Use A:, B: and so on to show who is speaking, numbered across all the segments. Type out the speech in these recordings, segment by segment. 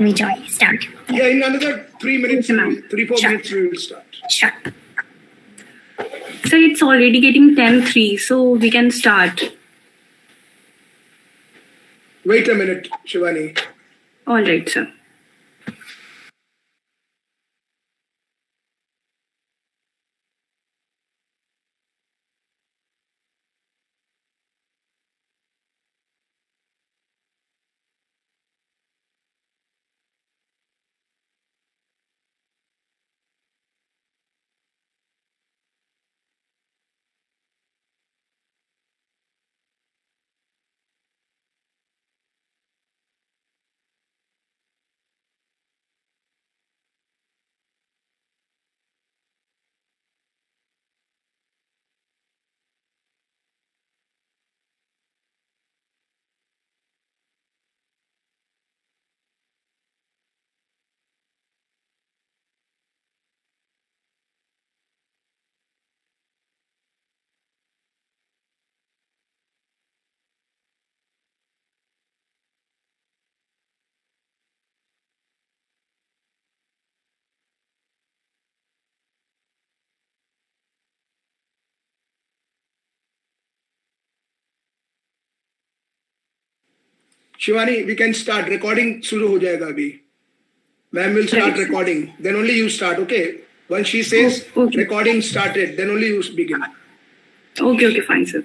A: we join, start.
B: Yeah, in another 3 minutes, 3-4 minutes we will start.
A: Sure.
C: So it's already getting 10:03, so we can start.
B: Wait a minute, Shivani.
C: All right, sir.
B: Shivani, we can start. Recording शुरू हो जाएगा अभी. Ma'am will start recording. Then only you start, okay? Once she says recording started, then only you begin.
C: Okay, fine, sir.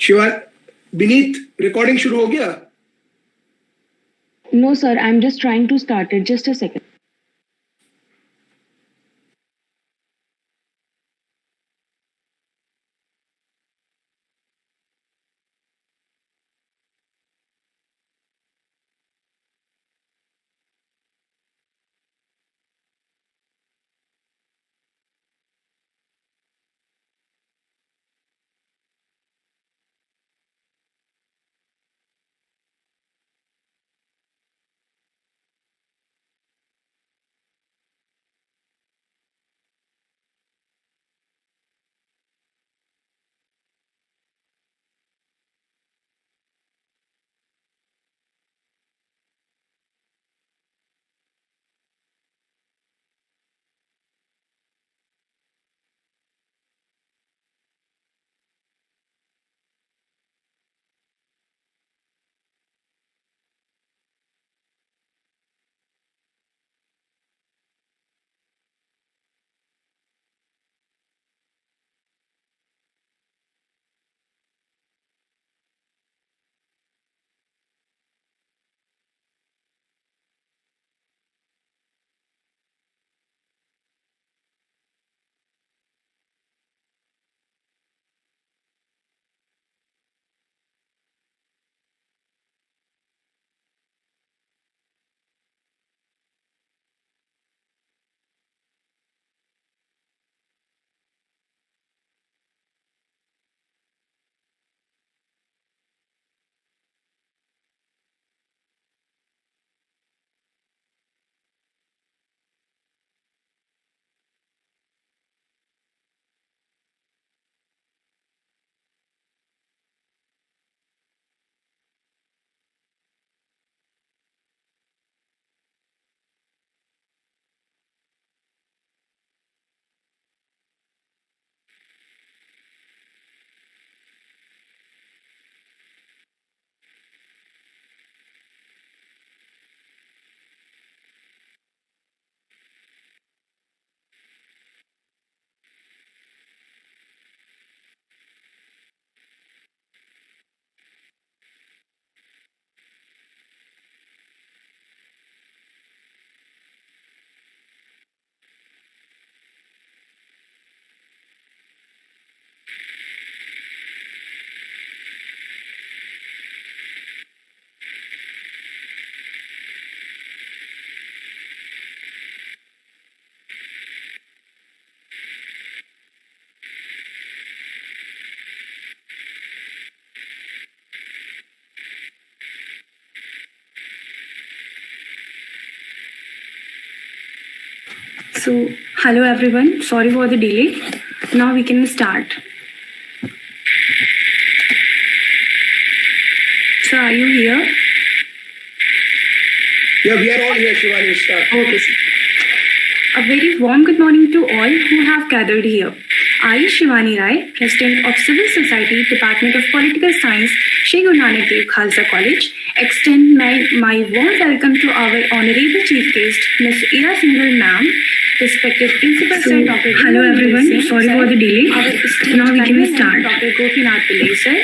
B: Shivan, Beneath, recording शुरू हो गया?
D: No, sir. I'm just trying to start it. Just a second.
C: So, hello everyone. Sorry for the delay. Now we can start. So, are you here?
B: Yeah, we are all here, Shivani. Start.
C: Okay, sir. A very warm good morning to all who have gathered here. I, Shivani Rai, President of Civil Society, Department of Political Science, Shri Guru Nanak Dev Khalsa College, extend my warm welcome to our Honorable Chief Guest, Ms. Ira Singhal Ma'am, respected Principal Sir Dr.
D: Hello everyone, sorry for the delay.
C: Now we can start. Dr. 𝒂𝒒𝒂 Sir,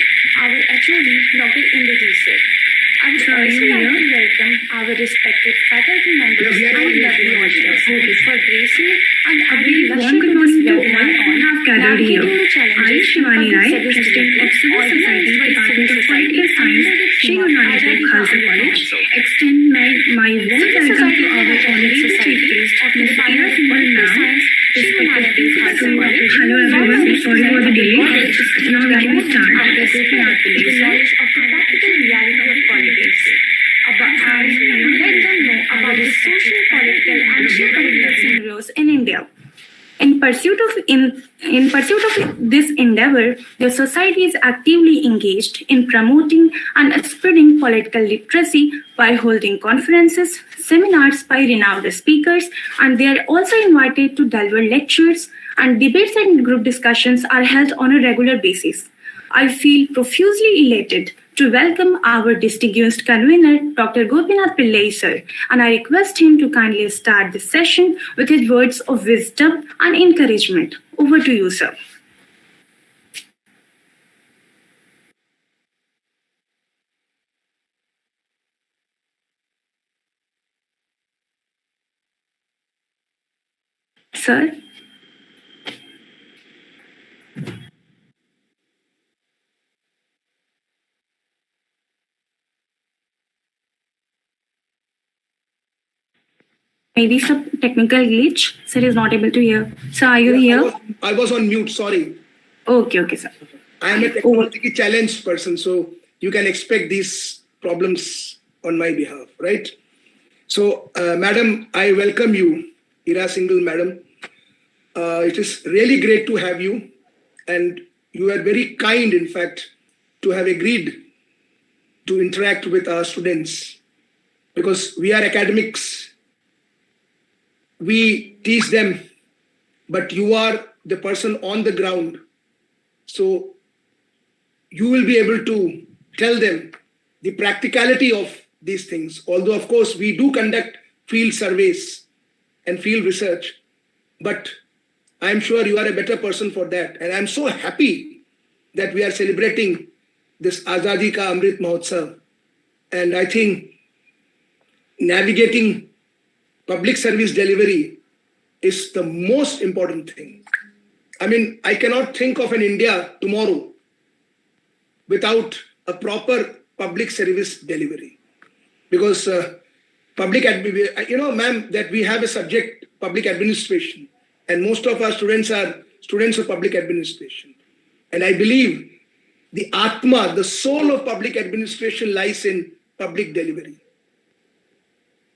C: our HOD, Dr. Netaji Sir. I would also like to welcome our respected faculty members and lovely audience for gracing and a very warm good morning to all who have gathered here. I, Shivani Rai, President of Civil Society, Department of Political Science, Shri Guru Nanak Dev Khalsa College, extend my warm welcome to our honorable chief guest, Ms. Ira Singhal Ma'am, respected Principal Sir Dr. Hello everyone, sorry for the delay. Now we can start. Dr. 𝒂𝒒𝒂 knowledge of the practical reality of politics. And let them know about the social, political, and geopolitical scenarios in India. In pursuit of this endeavor, the society is actively engaged in promoting and spreading political literacy by holding conferences, seminars by renowned speakers, and they are also invited to deliver lectures, and debates and group discussions are held on a regular basis. I feel profusely elated to welcome our distinguished convener, Dr. 𝒂𝒒𝒂 Sir, and I request him to kindly start this session with his words of wisdom and encouragement. Over to you, sir. Sir? Maybe some technical glitch. Sir is not able to hear. Sir, are you here?
B: I was on mute, sorry.
C: Okay, sir.
B: I am a technologically challenged person, so you can expect these problems on my behalf, right? So, Madam, I welcome you, Ira Singhal, Madam. It is really great to have you, and you are very kind, in fact, to have agreed to interact with our students, because we are academics. We teach them, but you are the person on the ground. So you will be able to tell them the practicality of these things. Although, of course, we do conduct field surveys and field research, but I'm sure you are a better person for that. And I'm so happy that we are celebrating this 𝒂𝒑𝒈 ka Amrit Mahotsav. And I think navigating public service delivery is the most important thing. I mean, I cannot think of an India tomorrow without a proper public service delivery. Because ma'am, that we have a subject, public administration, and most of our students are students of public administration. And I believe the Atma, the soul of public administration, lies in public delivery.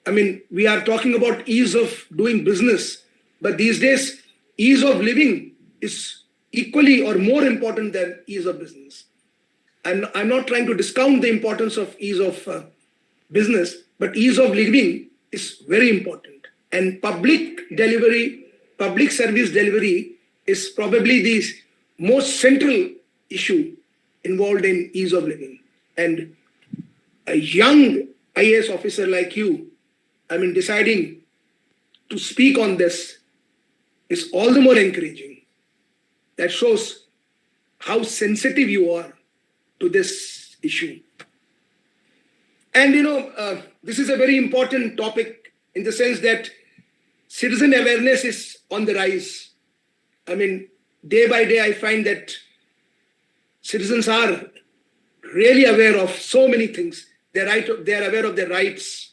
B: I mean, we are talking about ease of doing business, but these days, ease of living is equally or more important than ease of business. I'm not trying to discount the importance of ease of business, but ease of living is very important. And public delivery, public service delivery is probably the most central issue involved in ease of living. And a young IAS officer like you, I mean, deciding to speak on this is all the more encouraging. That shows how sensitive you are to this issue. And this is a very important topic in the sense that citizen awareness is on the rise. I mean, day by day, I find that citizens are really aware of so many things. They are aware of their rights.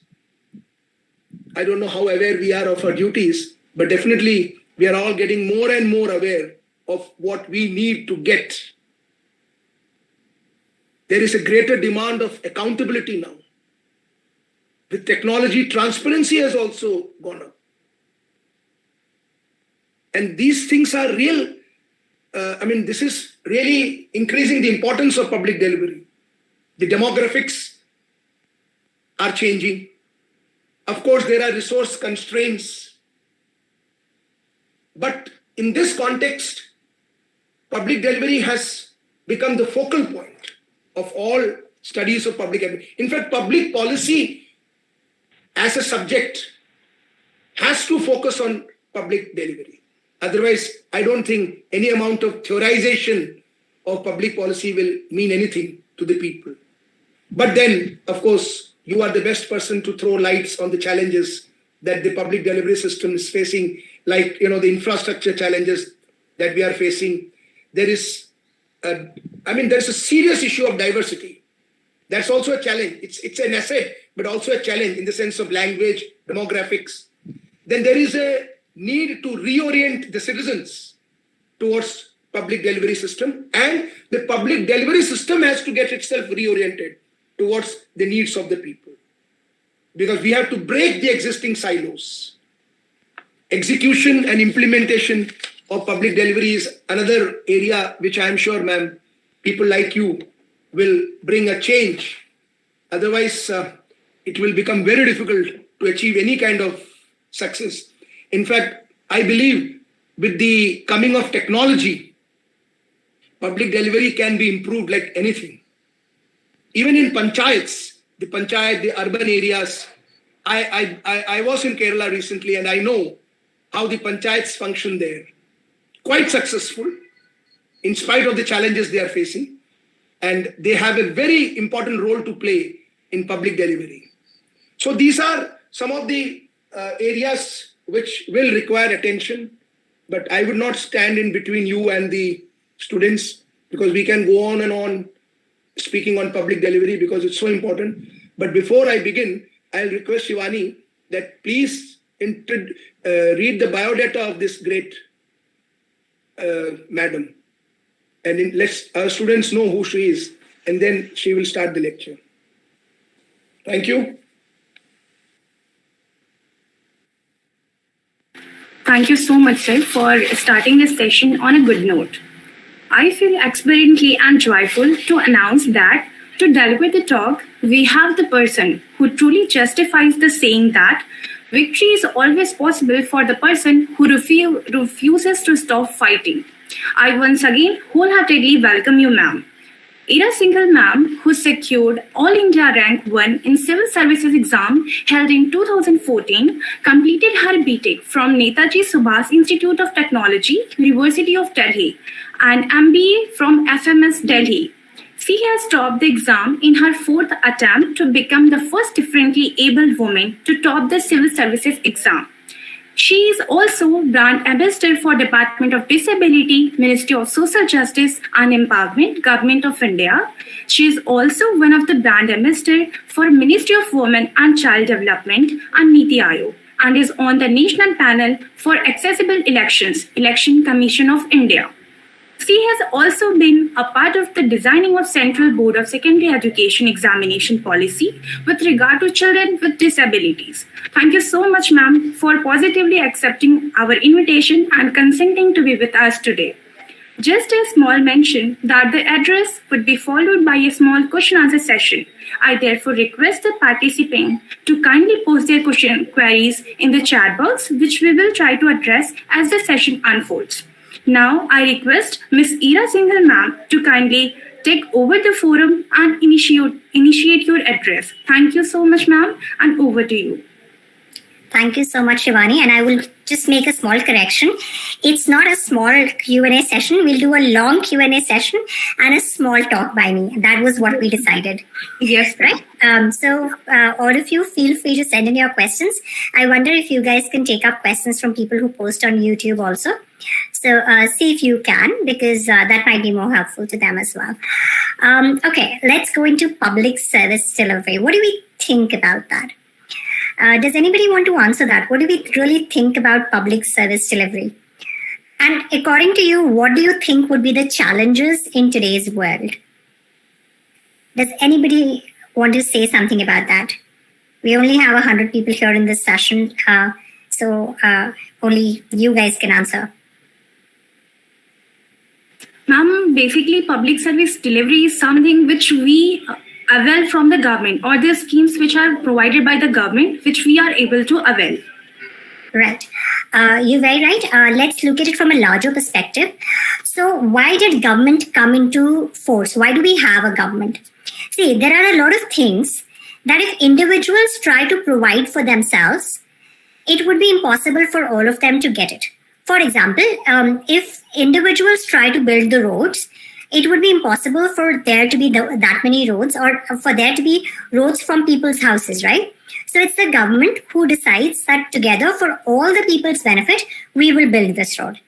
B: I don't know how aware we are of our duties, but definitely we are all getting more and more aware of what we need to get. There is a greater demand of accountability now. With technology, transparency has also gone up. And these things are real. This is really increasing the importance of public delivery. The demographics are changing. Of course, there are resource constraints. But in this context, public delivery has become the focal point of all studies of public administration. In fact, public policy as a subject has to focus on public delivery. Otherwise, I don't think any amount of theorization of public policy will mean anything to the people. But then, of course, you are the best person to throw lights on the challenges that the public delivery system is facing, like, the infrastructure challenges that we are facing. There's a serious issue of diversity. That's also a challenge. It's an asset, but also a challenge in the sense of language, demographics. Then there is a need to reorient the citizens towards public delivery system, and the public delivery system has to get itself reoriented towards the needs of the people. Because we have to break the existing silos. Execution and implementation of public delivery is another area which I am sure, ma'am, people like you will bring a change. Otherwise, it will become very difficult to achieve any kind of success. In fact, I believe with the coming of technology, public delivery can be improved like anything. Even in panchayats, the urban areas, I was in Kerala recently and I know how the panchayats function there. Quite successful in spite of the challenges they are facing. And they have a very important role to play in public delivery. So these are some of the areas which will require attention, but I would not stand in between you and the students, because we can go on and on speaking on public delivery because it's so important. But before I begin, I'll request Shivani that please read the biodata of this great madam. And let our students know who she is, and then she will start the lecture. Thank you.
C: Thank you so much, sir, for starting this session on a good note. I feel exuberantly and joyful to announce that to deliver the talk, we have the person who truly justifies the saying that victory is always possible for the person who refuses to stop fighting. I once again wholeheartedly welcome you, ma'am. Ira Singhal, ma'am, who secured All India Rank 1 in Civil Services exam held in 2014, completed her B.Tech from Netaji Subhas Institute of Technology, University of Delhi, and MBA from FMS Delhi. She has topped the exam in her 4th attempt to become the first differently abled woman to top the Civil Services exam. She is also brand ambassador for Department of Disability, Ministry of Social Justice and Empowerment, Government of India. She is also one of the brand ambassador for Ministry of Women and Child Development and NITI Aayog, and is on the National Panel for Accessible Elections, Election Commission of India. She has also been a part of the designing of Central Board of Secondary Education Examination Policy with regard to children with disabilities. Thank you so much, ma'am, for positively accepting our invitation and consenting to be with us today. Just a small mention that the address would be followed by a small question-answer session. I therefore request the participant to kindly post their queries in the chat box, which we will try to address as the session unfolds. Now, I request Ms. Ira Singhal, ma'am, to kindly take over the forum and initiate your address. Thank you so much, ma'am, and over to you.
A: Thank you so much, Shivani. And I will just make a small correction. It's not a small Q&A session. We'll do a long Q&A session and a small talk by me. That was what we decided.
C: Yes,
A: right? So all of you feel free to send in your questions. I wonder if you guys can take up questions from people who post on YouTube also. So see if you can, because that might be more helpful to them as well. Okay, let's go into public service delivery. What do we think about that? Does anybody want to answer that? What do we really think about public service delivery? And according to you, what do you think would be the challenges in today's world? Does anybody want to say something about that? We only have 100 people here in this session, so only you guys can answer.
D: Ma'am, basically public service delivery is something which we avail from the government, or the schemes which are provided by the government which we are able to avail.
A: Right. You're very right. Let's look at it from a larger perspective. So why did government come into force? Why do we have a government? See, there are a lot of things that if individuals try to provide for themselves, it would be impossible for all of them to get it. For example, if individuals try to build the roads, it would be impossible for there to be that many roads, or for there to be roads from people's houses, right? So it's the government who decides that together, for all the people's benefit, we will build this road.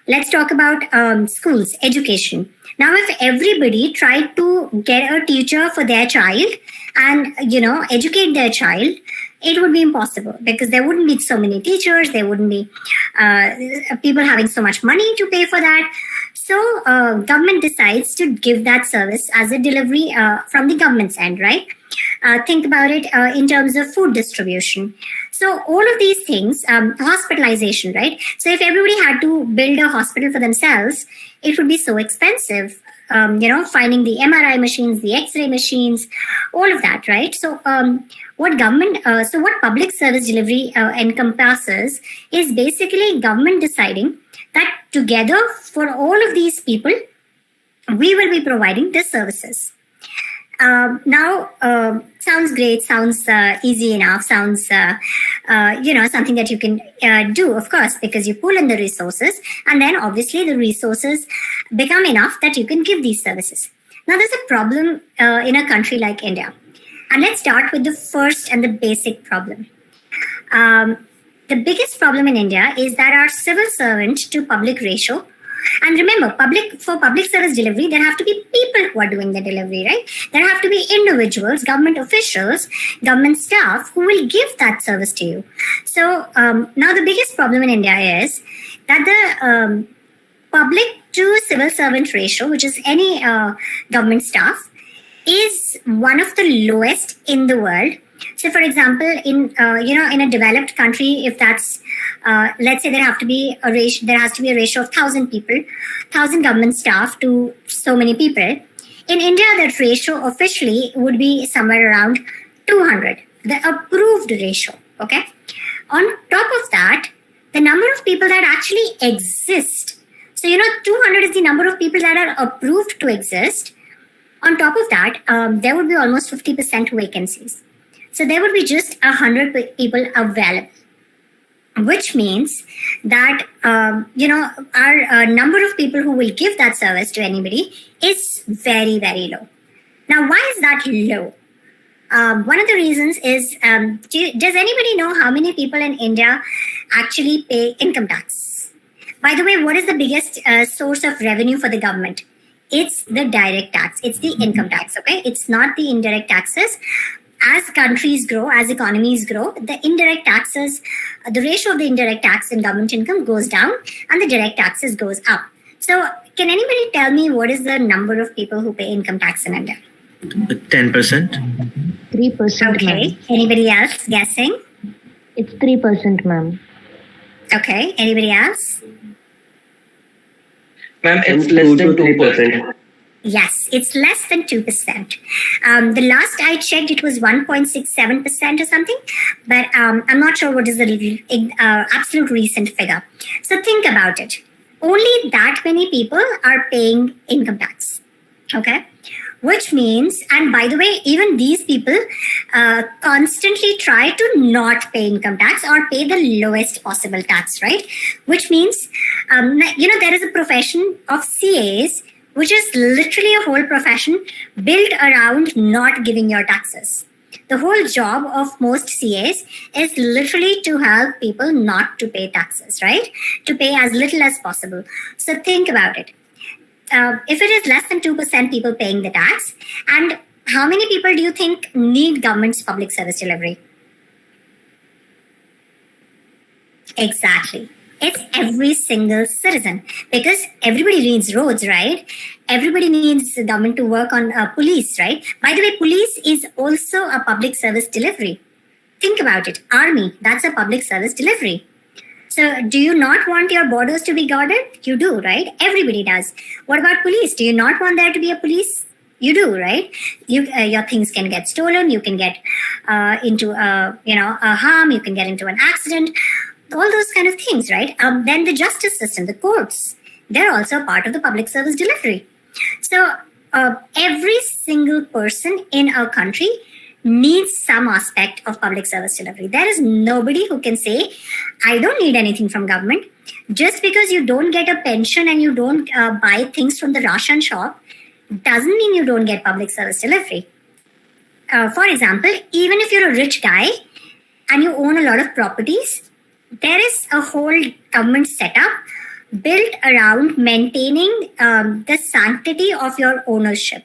A: Let's talk about schools, education. Now, if everybody tried to get a teacher for their child and, educate their child, it would be impossible, because there wouldn't be so many teachers, there wouldn't be people having so much money to pay for that. So government decides to give that service as a delivery from the government's end, right? Think about it in terms of food distribution. So all of these things, hospitalization, right? So if everybody had to build a hospital for themselves, it would be so expensive. Finding the MRI machines, the X-ray machines, all of that, right? So what public service delivery encompasses is basically government deciding that together, for all of these people, we will be providing the services. Sounds great, sounds easy enough, sounds, something that you can do, of course, because you pull in the resources, and then obviously the resources become enough that you can give these services. Now, there's a problem in a country like India. And let's start with the first and the basic problem. The biggest problem in India is that our civil servant to public ratio. And remember, for public service delivery, there have to be people who are doing the delivery, right? There have to be individuals, government officials, government staff who will give that service to you. So now the biggest problem in India is that the public to civil servant ratio, which is any government staff, is one of the lowest in the world. So, for example, in a developed country, if that's let's say there has to be a ratio of 1,000 people, 1,000 government staff to so many people. In India, that ratio officially would be somewhere around 200, the approved ratio. Okay. On top of that, the number of people that actually exist. So 200 is the number of people that are approved to exist. On top of that, there would be almost 50% vacancies. So there would be just 100 people available, which means that, our number of people who will give that service to anybody is very, very low. Now, why is that low? One of the reasons is, does anybody know how many people in India actually pay income tax? By the way, what is the biggest source of revenue for the government? It's the direct tax. It's the income tax, okay? It's not the indirect taxes. As countries grow, as economies grow, the indirect taxes, the ratio of the indirect tax in government income goes down and the direct taxes goes up. So can anybody tell me what is the number of people who pay income tax in India?
E: 10%.
F: 3%.
A: Okay.
F: Ma'am.
A: Anybody else guessing?
F: It's 3%, ma'am.
A: Okay. Anybody else?
E: Ma'am, it's less than 2%.
A: Yes, it's less than 2%. The last I checked, it was 1.67% or something, but I'm not sure what is the absolute recent figure. So think about it. Only that many people are paying income tax, okay? Which means, and by the way, even these people constantly try to not pay income tax or pay the lowest possible tax, right? Which means, there is a profession of CAs, which is literally a whole profession built around not giving your taxes. The whole job of most CAs is literally to help people not to pay taxes, right? To pay as little as possible. So think about it. If it is less than 2% people paying the tax, and how many people do you think need government's public service delivery? Exactly. It's every single citizen, because everybody needs roads, right? Everybody needs the government to work on police, right? By the way, police is also a public service delivery. Think about it. Army, that's a public service delivery. So do you not want your borders to be guarded? You do, right? Everybody does. What about police? Do you not want there to be a police? You do, right? Your things can get stolen. You can get into a harm. You can get into an accident. All those kind of things, right? Then the justice system, the courts, they're also part of the public service delivery. So every single person in our country needs some aspect of public service delivery. There is nobody who can say, I don't need anything from government. Just because you don't get a pension and you don't buy things from the ration shop doesn't mean you don't get public service delivery. For example, even if you're a rich guy and you own a lot of properties, there is a whole government setup built around maintaining the sanctity of your ownership.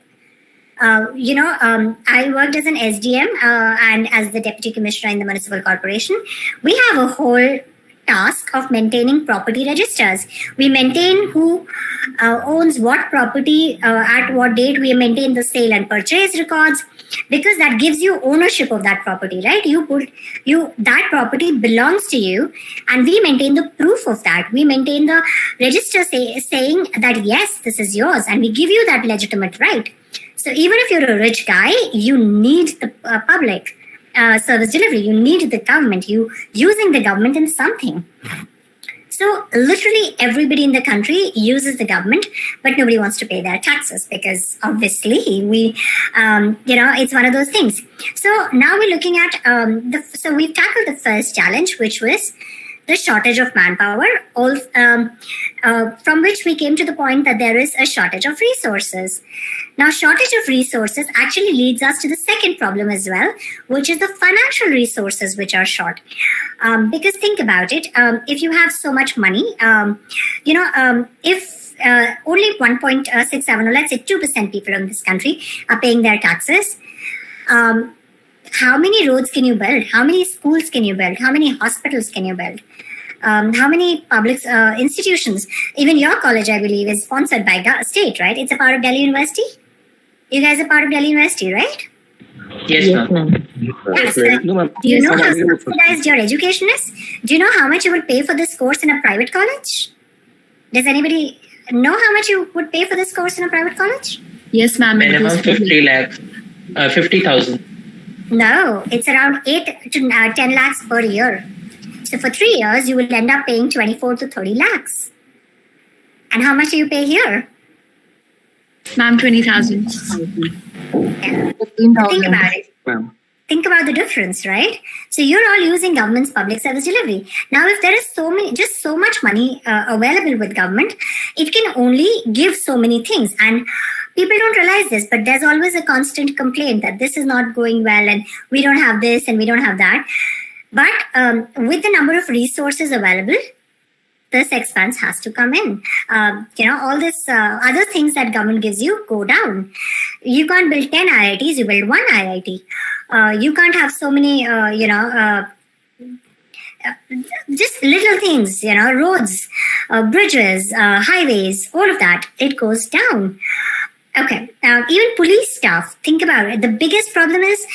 A: I worked as an SDM and as the Deputy Commissioner in the Municipal Corporation. We have a whole task of maintaining property registers. We maintain who owns what property at what date. We maintain the sale and purchase records because that gives you ownership of that property, right? That property belongs to you, and we maintain the proof of that. We maintain the register saying that yes, this is yours, and we give you that legitimate right. So even if you're a rich guy, you need the public service delivery. You need the government. You using the government in something. So literally everybody in the country uses the government, but nobody wants to pay their taxes because obviously it's one of those things. So now we're looking at so we've tackled the first challenge, which was the shortage of manpower, from which we came to the point that there is a shortage of resources. Now, shortage of resources actually leads us to the second problem as well, which is the financial resources which are short. Because think about it, if you have so much money, if only 1.67 or let's say 2% people in this country are paying their taxes, how many roads can you build? How many schools can you build? How many hospitals can you build? How many public institutions? Even your college, I believe, is sponsored by state, right? It's a part of Delhi University. You guys are part of Delhi University, right?
E: Yes, ma'am.
A: Yes, do you know how subsidized your education is? Do you know how much you would pay for this course in a private college? Does anybody know how much you would pay for this course in a private college?
D: Yes, ma'am.
E: Minimum 50 lakhs, 50,000.
A: No, it's around 8 to 10 lakhs per year. So for 3 years, you will end up paying 24 to 30 lakhs. And how much do you pay here?
D: Ma'am, 20,000.
A: Yeah. Think about it. Think about the difference, right? So you're all using government's public service delivery. Now, if there is so much money available with government, it can only give so many things. And people don't realize this, but there's always a constant complaint that this is not going well and we don't have this and we don't have that. But with the number of resources available, this expense has to come in. All this other things that government gives you go down. You can't build 10 IITs, you build one IIT. You can't have so many, just little things, roads, bridges, highways, all of that, it goes down. Okay, even police staff, think about it. The biggest problem is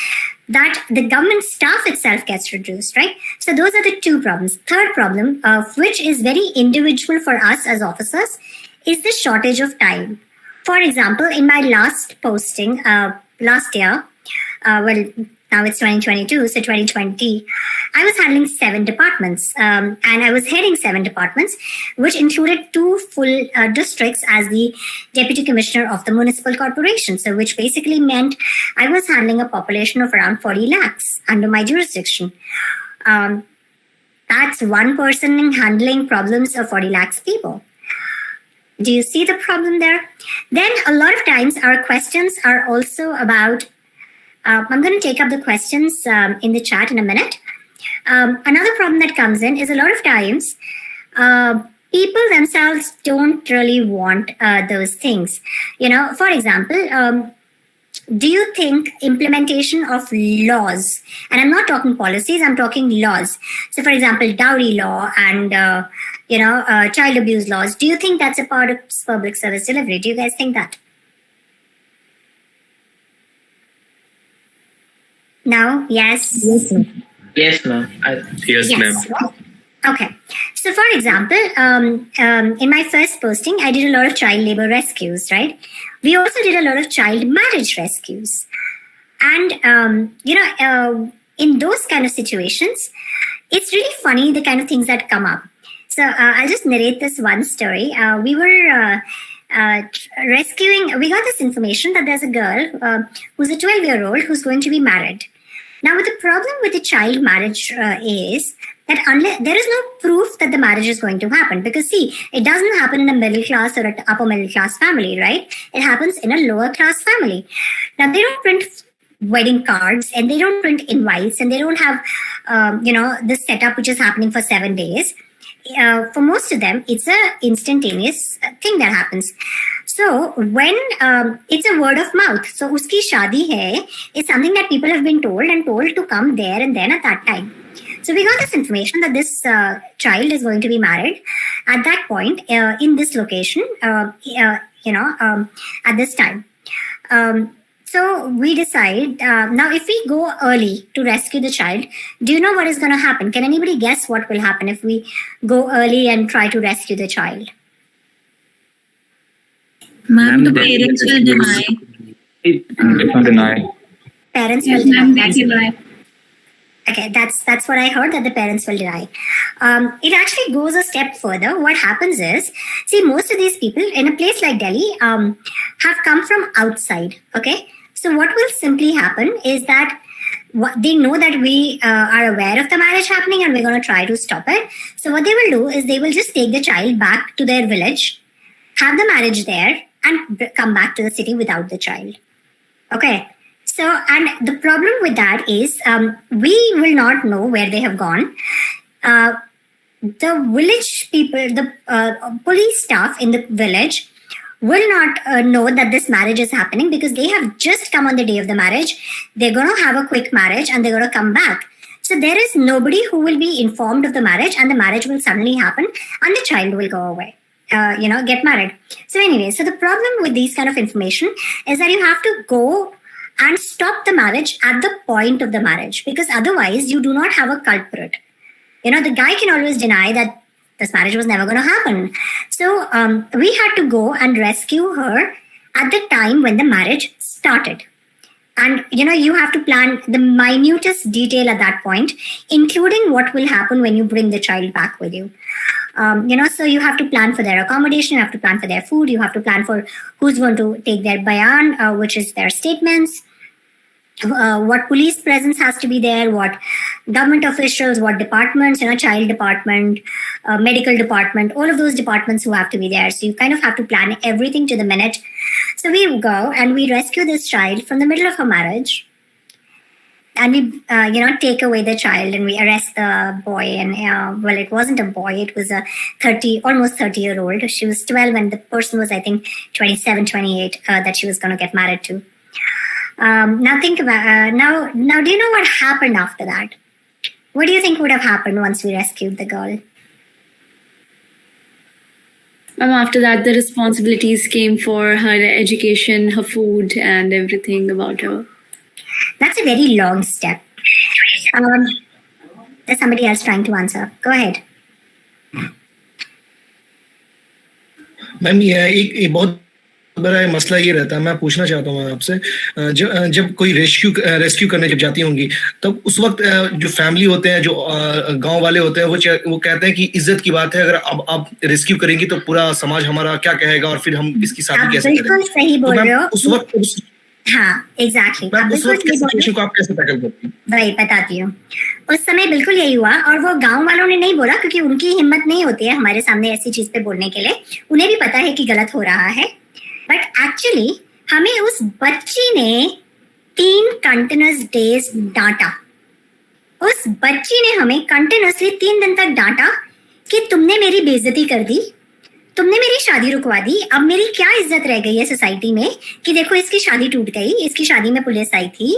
A: that the government staff itself gets reduced, right? So those are the two problems. Third problem, which is very individual for us as officers, is the shortage of time. For example, in my last posting last year, now it's 2022, so 2020, I was handling 7 departments and I was heading 7 departments, which included 2 full districts as the Deputy Commissioner of the Municipal Corporation. So which basically meant I was handling a population of around 40 lakhs under my jurisdiction. That's one person handling problems of 40 lakhs people. Do you see the problem there? Then a lot of times our questions are also about I'm going to take up the questions in the chat in a minute. Another problem that comes in is a lot of times people themselves don't really want those things. For example, do you think implementation of laws, and I'm not talking policies, I'm talking laws. So for example, dowry law and, child abuse laws, do you think that's a part of public service delivery? Do you guys think that? No? Yes?
E: Yes, ma'am.
G: Yes, ma'am.
A: Okay. So, for example, in my first posting, I did a lot of child labor rescues, right? We also did a lot of child marriage rescues. And, in those kind of situations, it's really funny the kind of things that come up. So I'll just narrate this one story. We were rescuing, we got this information that there's a girl who's a 12-year-old who's going to be married. Now, the problem with the child marriage is that unless there is no proof that the marriage is going to happen, because see, it doesn't happen in a middle class or an upper middle class family, right? It happens in a lower class family. Now, they don't print wedding cards and they don't print invites and they don't have, this setup which is happening for 7 days. For most of them, it's a instantaneous thing that happens. So when it's a word of mouth, so uski shadi hai is something that people have been told to come there and then at that time. So we got this information that this child is going to be married at that point in this location, at this time. So we decide, now if we go early to rescue the child, do you know what is going to happen? Can anybody guess what will happen if we go early and try to rescue the child?
G: Ma'am, the parents will deny.
A: Parents will deny. Okay, that's what I heard, that the parents will deny. It actually goes a step further. What happens is, see, most of these people in a place like Delhi have come from outside, okay? So what will simply happen is that they know that we are aware of the marriage happening and we're going to try to stop it. So what they will do is they will just take the child back to their village, have the marriage there, and come back to the city without the child. Okay. So, and the problem with that is we will not know where they have gone. The village people, the police staff in the village will not know that this marriage is happening because they have just come on the day of the marriage. They're going to have a quick marriage and they're going to come back. So there is nobody who will be informed of the marriage, and the marriage will suddenly happen and the child will go away. Get married. So anyway, so the problem with these kind of information is that you have to go and stop the marriage at the point of the marriage, because otherwise you do not have a culprit. The guy can always deny that this marriage was never going to happen. So we had to go and rescue her at the time when the marriage started. And, you have to plan the minutest detail at that point, including what will happen when you bring the child back with you. So you have to plan for their accommodation, you have to plan for their food, you have to plan for who's going to take their bayan, which is their statements, what police presence has to be there, what government officials, what departments, child department, medical department, all of those departments who have to be there. So you kind of have to plan everything to the minute. So we go and we rescue this child from the middle of her marriage. And we, take away the child and we arrest the boy. And, it wasn't a boy. It was a almost 30-year-old. She was 12 and the person was, I think, 27, 28 that she was going to get married to. Now think about, now do you know what happened after that? What do you think would have happened once we rescued the girl?
G: After that, the responsibilities came for her education, her food, and everything about her.
A: That's a very long step. There's somebody else trying to answer. Go ahead.
H: Ma'am ये बहुत बड़ा मसला ये रहता है. मैं पूछना चाहता हूँ आपसे, जब कोई रेस्क्यू करने जब जाती होंगी, तब उस वक्त जो फैमिली होते हैं, जो गांव वाले होते हैं, वो कहते हैं कि इज्जत की बात है, अगर अब आप रेस्क्यू करेंगी तो पूरा समाज हमारा क्या कहेगा और फिर हम इसकी शादी कैसे करेंगे.
A: बिल्कुल सही बोल रहे हो.
H: उस वक्त
A: हाँ, एग्जैक्टली.
H: उस वक्त की सिचुएशन को आप कैसे टैकल करती हैं?
A: वही बताती हूँ. उस समय बिल्कुल यही हुआ और वो गांव वालों ने नहीं बोला क्योंकि उनकी हिम्मत नहीं होती है हमारे सामने ऐसी चीज पे बोलने के लिए. उन्हें भी पता है कि गलत हो रहा है, बट एक्चुअली हमें उस बच्ची ने 3 कंटिन्यूअस डेज डांटा. उस बच्ची ने हमें कंटिन्यूअसली 3 दिन तक डांटा कि तुमने मेरी बेइज्जती कर दी, तुमने मेरी शादी रुकवा दी, अब मेरी क्या इज्जत रह गई है सोसाइटी में कि देखो इसकी शादी टूट गई, इसकी शादी में पुलिस आई थी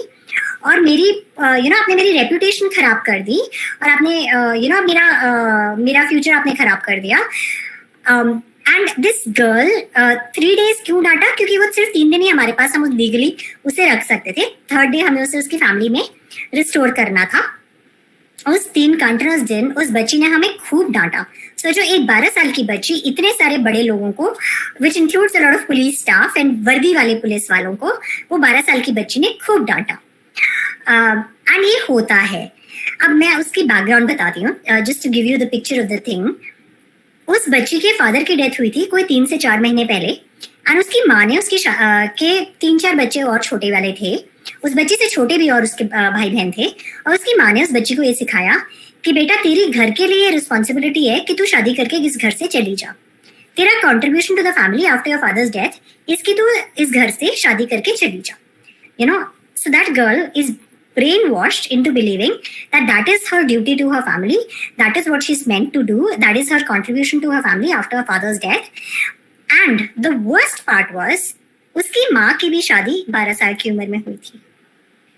A: और मेरी आपने मेरी रेपुटेशन खराब कर दी और आपने मेरा फ्यूचर आपने खराब कर दिया. एंड दिस गर्ल 3 days क्यों डांटा? क्योंकि वो सिर्फ 3 दिन ही हमारे पास हम लीगली उसे रख सकते थे. 3rd डे हमें उसे उसकी फैमिली में रिस्टोर करना था. उस 3 कंटिन्यूअस दिन उस बच्ची ने हमें खूब डांटा. सोचो, एक 12 साल की बच्ची इतने सारे बड़े लोगों को, which includes a lot of police staff and वर्दी वाले पुलिस वालों को, वो 12 साल की बच्ची ने खूब डांटा. एंड ये होता है. अब मैं उसकी बैकग्राउंड बताती हूँ, just to give you the picture of the thing. उस बच्ची के फादर की डेथ हुई थी कोई 3 से 4 महीने पहले, एंड उसकी माँ ने उसके 3-4 बच्चे और छोटे वाले थे, उस बच्ची से छोटे भी और उसके भाई बहन थे, और उसकी माँ ने उस बच्ची को ये सिखाया कि बेटा तेरी घर के लिए रिस्पॉन्सिबिलिटी है कि तू शादी करके इस घर से चली जा. तेरा contribution to the family after your father's death इसकी तू इस घर से शादी करके चली जा. You know, so that girl is brainwashed into believing that that is her duty to her family, that is what she's meant to do, that is her contribution to her family after her father's death. And the worst part was, उसकी माँ की भी शादी 12 साल की उम्र में हुई थी.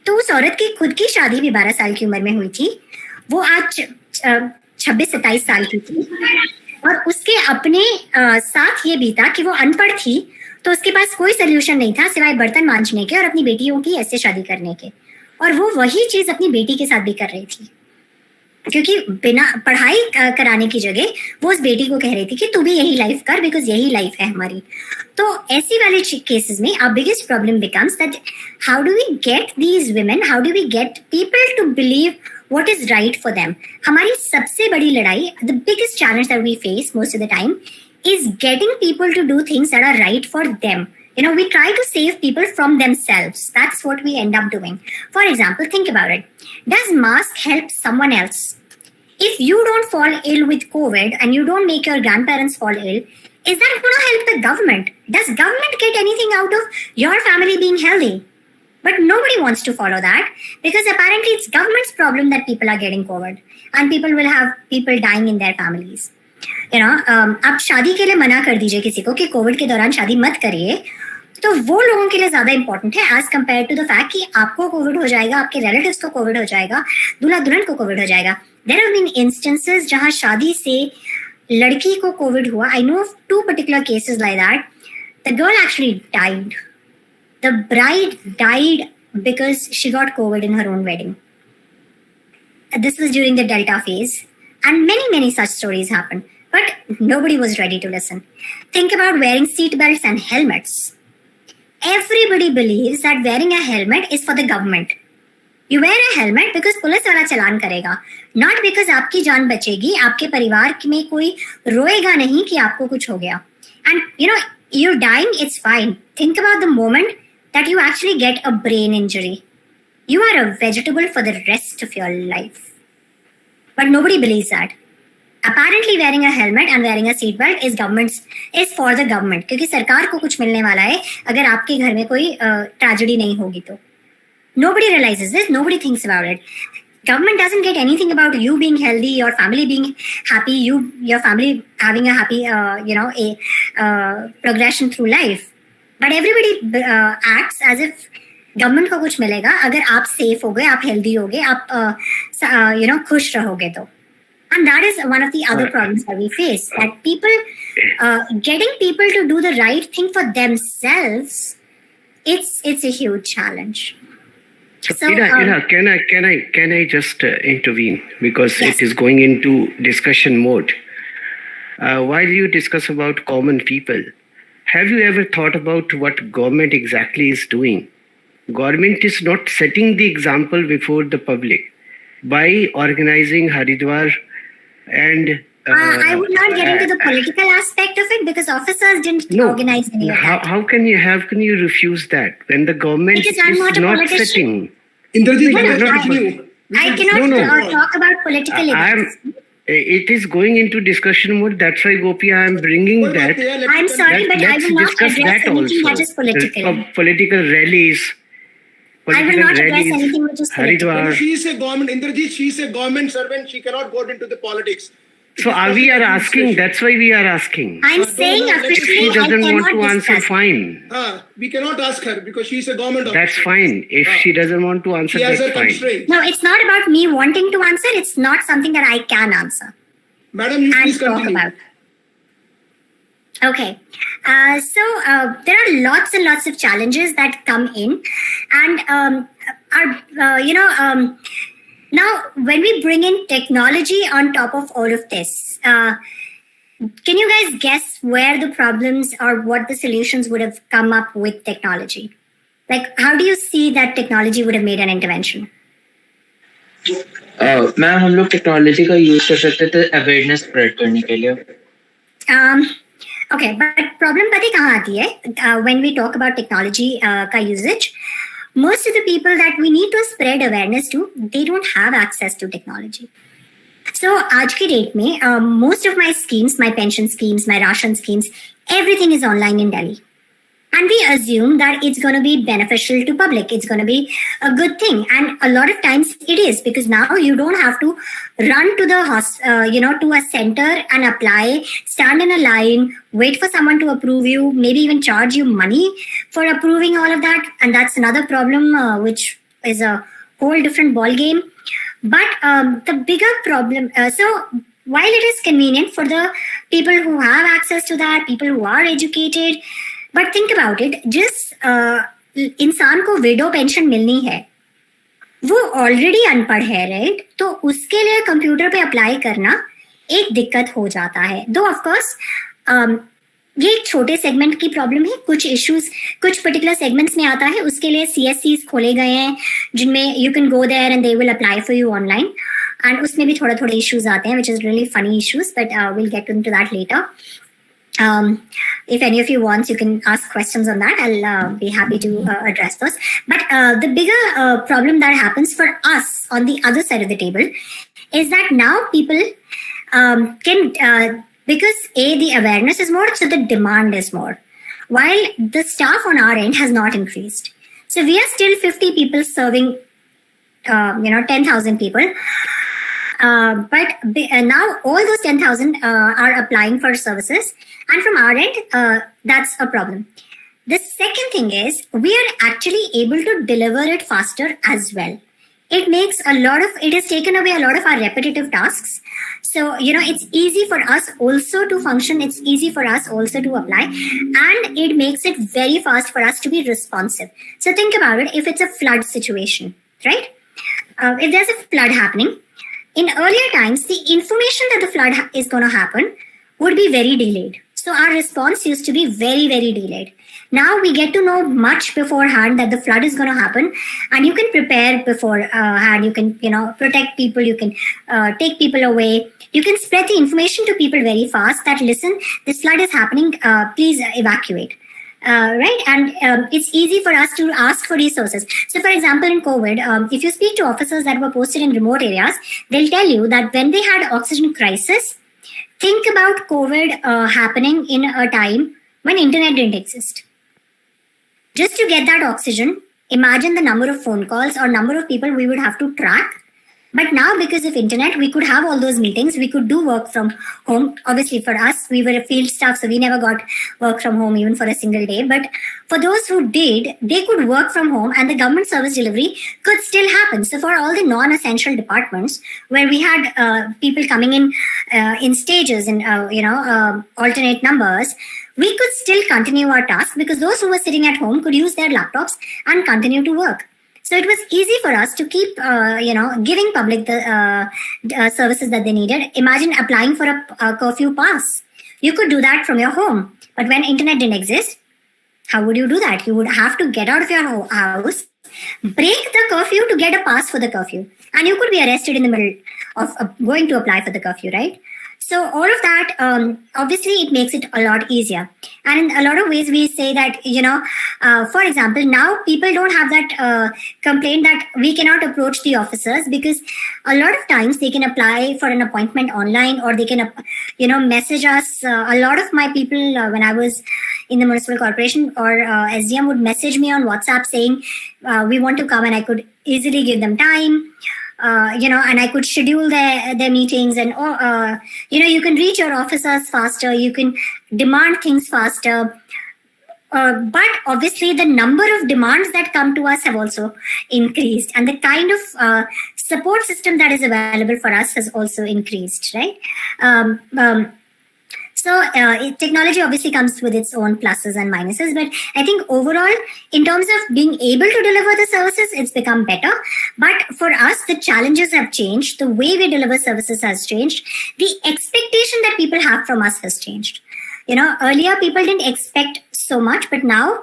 A: तो उस औरत की खुद की शादी भी 12 साल की उम्र में हुई थी. वो आज 26-27 साल की थी, और उसके अपने साथ ये बीता कि वो अनपढ़ थी, तो उसके पास कोई सोल्यूशन नहीं था सिवाय बर्तन मांजने के और अपनी बेटियों की ऐसे शादी करने के. और वो वही चीज अपनी बेटी के साथ भी कर रही थी, क्योंकि बिना पढ़ाई कराने की जगह वो उस बेटी को कह रही थी कि तू भी यही लाइफ कर, बिकॉज यही लाइफ है हमारी. तो ऐसी वाले केसेस में our biggest problem becomes that how do we get these women, how do we get people to believe what is right for them. हमारी सबसे बड़ी लड़ाई, the biggest challenge that we face most of the time is getting people to do things that are right for them. You know, we try to save people from themselves. That's what we end up doing. For example, think about it. Does mask help someone else? If you don't fall ill with COVID and you don't make your grandparents fall ill, is that going to help the government? Does government get anything out of your family being healthy? But nobody wants to follow that, because apparently it's government's problem that people are getting COVID and people will have people dying in their families. You know, आप शादी के लिए मना कर दीजिए किसी को कि कोविड के दौरान शादी मत करिए, तो वो लोगों के लिए ज्यादा इंपॉर्टेंट है as compare to the fact कि आपको कोविड हो जाएगा, आपके रिलेटिव्स को कोविड हो जाएगा, दूल्हा दुल्हन को कोविड हो जाएगा. देयर हैव बीन इंस्टेंसेस जहां शादी से लड़की को कोविड हुआ. I know of 2 particular cases like that. The girl actually died. The bride died because she got COVID in her own wedding. This was during the Delta phase, and many such stories happened. But nobody was ready to listen. Think about wearing seat belts and helmets. Everybody believes that wearing a helmet is for the government. You wear a helmet because police वाला चालान करेगा, not because आपकी जान बचेगी, आपके परिवार में कोई रोएगा नहीं कि आपको कुछ हो गया. And you know, you're dying, it's fine. Think about the moment that you actually get a brain injury. You are a vegetable for the rest of your life. But nobody believes that. Apparently wearing a helmet and wearing a seat belt is for the government, क्योंकि सरकार को कुछ मिलने वाला है अगर आपके घर में कोई ट्रेजेडी नहीं होगी तो. Nobody realizes this, nobody thinks about it. Government doesn't get anything about you being healthy, your family being happy, your family having a happy progression through life. But everybody acts as if government को कुछ मिलेगा अगर आप safe हो गए, आप healthy हो गए, आप खुश रहोगे तो. And that is one of the other problems that we face, that people, getting people to do the right thing for themselves, it's a huge challenge.
I: So, Ira, can I just intervene, because
A: yes.
I: It is going into discussion mode. While you discuss about common people, have you ever thought about what government exactly is doing? Government is not setting the example before the public by organizing Haridwar. And
A: I would not get into the political aspect of it, because officers didn't organize any of that.
I: How can you refuse that when the government
A: because
I: is
A: I'm not
I: not setting?
B: Indrajit,
A: I cannot talk about political events.
I: It is going into discussion mode. That's why, Gopi, I am bringing that.
A: I'm sorry, but I will not
I: discuss
A: address
I: that
A: anything
I: also.
A: that is political.
I: Political rallies.
A: I will not address anything which is political.
I: Haridwar.
B: She is a government, Indrajit, she is a government servant. She cannot go into the politics.
I: So we are asking, that's why we are asking.
A: I'm saying officially
I: If she doesn't
A: I
I: want
A: cannot
I: to answer,
A: discuss.
I: fine.
B: We cannot ask her because she is a government officer.
I: That's fine. If she doesn't want to answer,
B: She has
I: that's
B: her
I: fine.
B: constraint.
A: No, it's not about me wanting to answer. It's not something that I can answer
B: Madam, you
A: and
B: please
A: talk
B: continue.
A: about. Okay, so there are lots and lots of challenges that come in, and Now, when we bring in technology on top of all of this, can you guys guess where the problems or what the solutions would have come up with technology? Like, how do you see that technology would have made an intervention?
E: Ma'am हम लोग technology का use कर सकते थे awareness spread करने के लिए.
A: Okay, but problem पता कहाँ आती है? When we talk about technology का usage, most of the people that we need to spread awareness to, they don't have access to technology. So आज की डेट में most of my schemes, my pension schemes, my ration schemes, everything is online in Delhi. And we assume that it's going to be beneficial to public. It's going to be a good thing. And a lot of times it is, because now you don't have to run to the to a center and apply, stand in a line, wait for someone to approve you, maybe even charge you money for approving all of that. And that's another problem, which is a whole different ball game. But the bigger problem, so while it is convenient for the people who have access to that, people who are educated, but think about it, जिस इंसान को window pension मिलनी है वो already अनपढ़ है, right? तो उसके लिए कंप्यूटर पे अप्लाई करना एक दिक्कत हो जाता है. दो ऑफ कोर्स ये एक छोटे सेगमेंट की प्रॉब्लम है. कुछ इश्यूज कुछ पर्टिकुलर सेगमेंट्स में आता है, उसके लिए CSCs खोले गए हैं जिनमें you can go there and they will apply for you online. And उसमें भी थोड़े थोड़े इश्यूज आते हैं, which is really funny issues, but we'll get into that later. If any of you wants, you can ask questions on that. I'll be happy to address those. But the bigger problem that happens for us on the other side of the table is that now people can, because the awareness is more, so the demand is more, while the staff on our end has not increased. So we are still 50 people serving, 10,000 people. But now all those 10,000 are applying for services, and from our end, that's a problem. The second thing is we are actually able to deliver it faster as well. It has taken away a lot of our repetitive tasks. So, it's easy for us also to function. It's easy for us also to apply, and it makes it very fast for us to be responsive. So think about it. If it's a flood situation, right? If there's a flood happening, in earlier times, the information that the flood is going to happen would be very delayed. So our response used to be very, very delayed. Now we get to know much beforehand that the flood is going to happen, and you can prepare beforehand. You can, protect people. You can take people away. You can spread the information to people very fast that, listen, this flood is happening. Please evacuate. Right? And it's easy for us to ask for resources. So, for example, in COVID, if you speak to officers that were posted in remote areas, they'll tell you that when they had oxygen crisis, think about COVID happening in a time when internet didn't exist. Just to get that oxygen, imagine the number of phone calls or number of people we would have to track. But now, because of internet, we could have all those meetings. We could do work from home. Obviously, for us, we were a field staff, so we never got work from home even for a single day. But for those who did, they could work from home, and the government service delivery could still happen. So for all the non-essential departments where we had people coming in stages and alternate numbers, we could still continue our task because those who were sitting at home could use their laptops and continue to work. So it was easy for us to keep, giving public the services that they needed. Imagine applying for a curfew pass. You could do that from your home. But when internet didn't exist, how would you do that? You would have to get out of your house, break the curfew to get a pass for the curfew. And you could be arrested in the middle of going to apply for the curfew, right? So all of that, obviously, it makes it a lot easier. And in a lot of ways, we say that, for example, now people don't have that complaint that we cannot approach the officers, because a lot of times they can apply for an appointment online, or they can, message us. A lot of my people, when I was in the municipal corporation or SDM, would message me on WhatsApp saying, we want to come, and I could easily give them time. And I could schedule their meetings, and you can reach your officers faster, you can demand things faster. But obviously the number of demands that come to us have also increased, and the kind of support system that is available for us has also increased, right? So technology obviously comes with its own pluses and minuses, but I think overall, in terms of being able to deliver the services, it's become better. But for us, the challenges have changed. The way we deliver services has changed. The expectation that people have from us has changed. Earlier people didn't expect so much, but now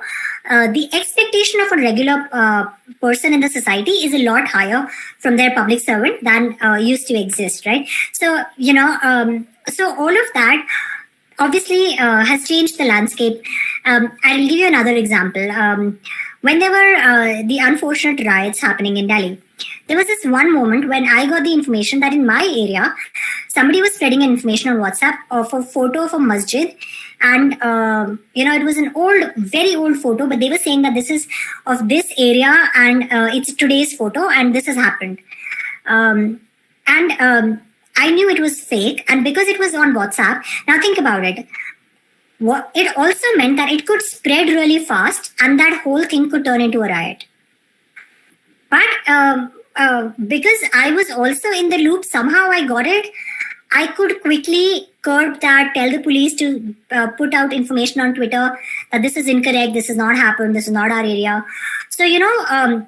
A: the expectation of a regular person in the society is a lot higher from their public servant than used to exist, right? So, so all of that obviously has changed the landscape. I'll give you another example. When there were the unfortunate riots happening in Delhi, there was this one moment when I got the information that in my area, somebody was spreading information on WhatsApp of a photo of a masjid. And, it was an very old photo, but they were saying that this is of this area and it's today's photo and this has happened. I knew it was fake. And because it was on WhatsApp, now think about it. It also meant that it could spread really fast and that whole thing could turn into a riot. But because I was also in the loop, somehow I got it. I could quickly curb that, tell the police to put out information on Twitter that this is incorrect, this has not happened, this is not our area. So,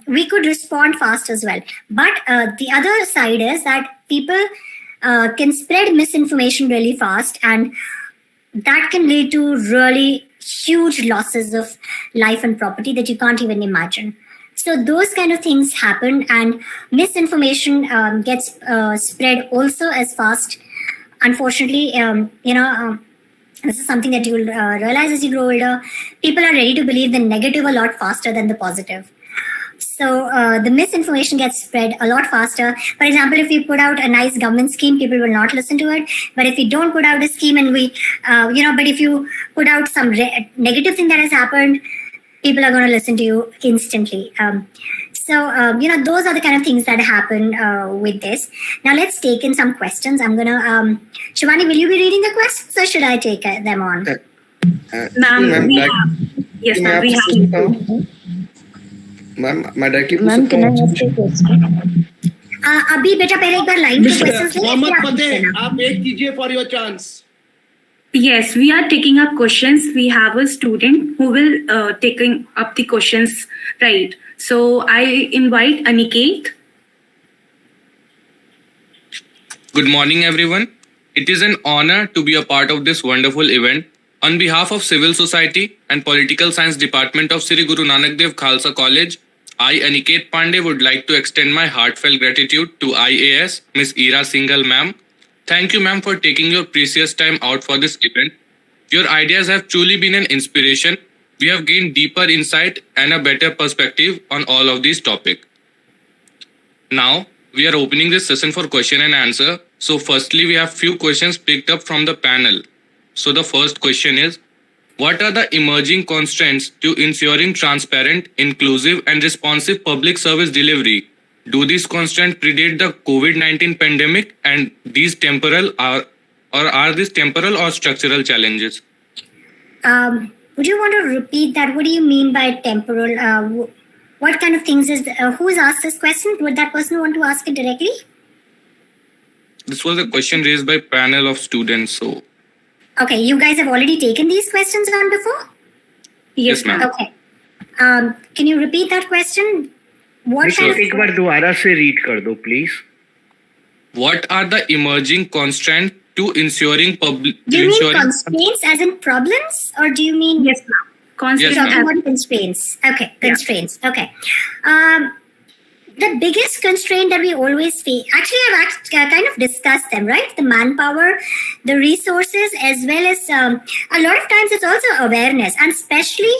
A: we could respond fast as well. But the other side is that people can spread misinformation really fast, and that can lead to really huge losses of life and property that you can't even imagine. So those kind of things happen, and misinformation gets spread also as fast. Unfortunately, this is something that you will realize as you grow older. People are ready to believe the negative a lot faster than the positive. So the misinformation gets spread a lot faster. For example, if we put out a nice government scheme, people will not listen to it. But if we don't put out a scheme and but if you put out some negative thing that has happened, people are going to listen to you instantly. Those are the kind of things that happen with this. Now let's take in some questions. I'm going to, Shivani, will you be reading the questions or should I take them on?
D: Ma'am, yes, ma'am, we have.
E: Ma'am, मैं directly
F: Ma'am, can I ask a question?
A: अभी बेटा पहले एक बार line के questions
B: Mohammad फतेह, आप एक कीजिए for your chance.
D: Yes, we are taking up questions. We have a student who will taking up the questions, right? So I invite Aniket.
J: Good morning, everyone. It is an honor to be a part of this wonderful event. On behalf of Civil Society and Political Science Department of Sri Guru Nanak Dev Khalsa College, I, Aniket Pandey, would like to extend my heartfelt gratitude to IAS, Ms. Ira Singhal, ma'am. Thank you, ma'am, for taking your precious time out for this event. Your ideas have truly been an inspiration. We have gained deeper insight and a better perspective on all of these topics. Now, we are opening this session for question and answer. So firstly, we have few questions picked up from the panel. So the first question is, what are the emerging constraints to ensuring transparent, inclusive and responsive public service delivery? Do these constraints predate the COVID-19 pandemic and these are these temporal or structural challenges?
A: Would you want to repeat that? What do you mean by temporal? What kind of things is, who's asked this question? Would that person want to ask it directly?
J: This was a question raised by panel of students. So,
A: okay, you guys have already taken these questions on before?
J: Yes, ma'am.
A: Okay. Can you repeat that question? What kind of...
I: एक बार दोबारा से read कर दो, please.
J: What are the emerging constraints to ensuring public...
A: Do you mean constraints as in problems? Or do you mean...
D: Yes, ma'am. Constraints.
J: Yes, ma'am.
A: Constraints. Okay, constraints. Yeah. Okay. The biggest constraint that we always face, actually I've kind of discussed them, right? The manpower, the resources, as well as a lot of times it's also awareness, and especially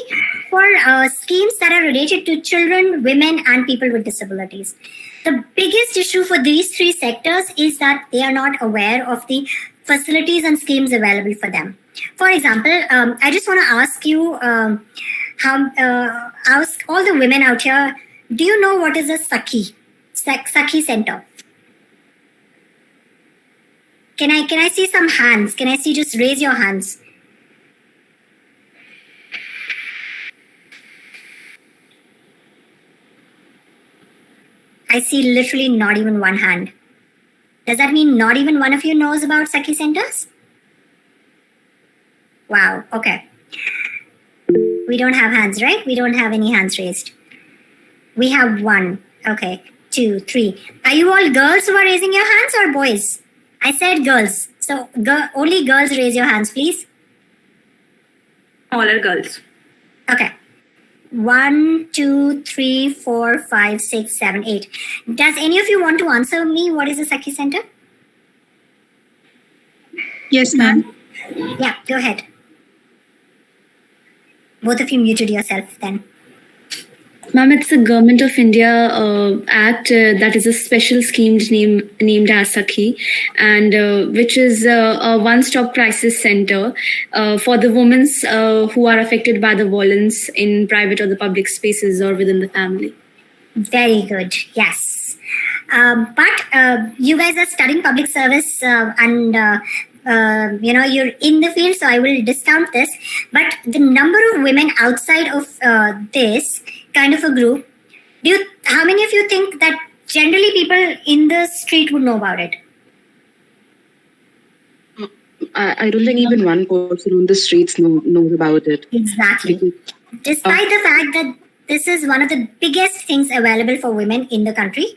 A: for schemes that are related to children, women and people with disabilities. The biggest issue for these three sectors is that they are not aware of the facilities and schemes available for them. For example, I just want to ask you, ask all the women out here, do you know what is a Sakhi center? Can I see some hands? Can I see, just raise your hands. I see literally not even one hand. Does that mean not even one of you knows about Sakhi centers? Wow. Okay. We don't have hands, right? We don't have any hands raised. We have one. Okay. 2, 3. Are you all girls who are raising your hands or boys? I said girls. So only girls raise your hands, please.
D: All are girls.
A: Okay. 1, 2, 3, 4, 5, 6, 7, 8. Does any of you want to answer me? What is the Sakhi Center?
F: Yes, ma'am.
A: Yeah, go ahead. Both of you muted yourself then.
G: Ma'am, it's a Government of India Act that is a special scheme named as Sakhi, and which is a one-stop crisis center for the women who are affected by the violence in private or the public spaces or within the family.
A: Very good. Yes. But you guys are studying public service and you're in the field, so I will discount this. But the number of women outside of this kind of a group, how many of you think that generally people in the street would know about it?
F: I don't think even one person on the streets knows about it.
A: Exactly. Despite the fact that this is one of the biggest things available for women in the country,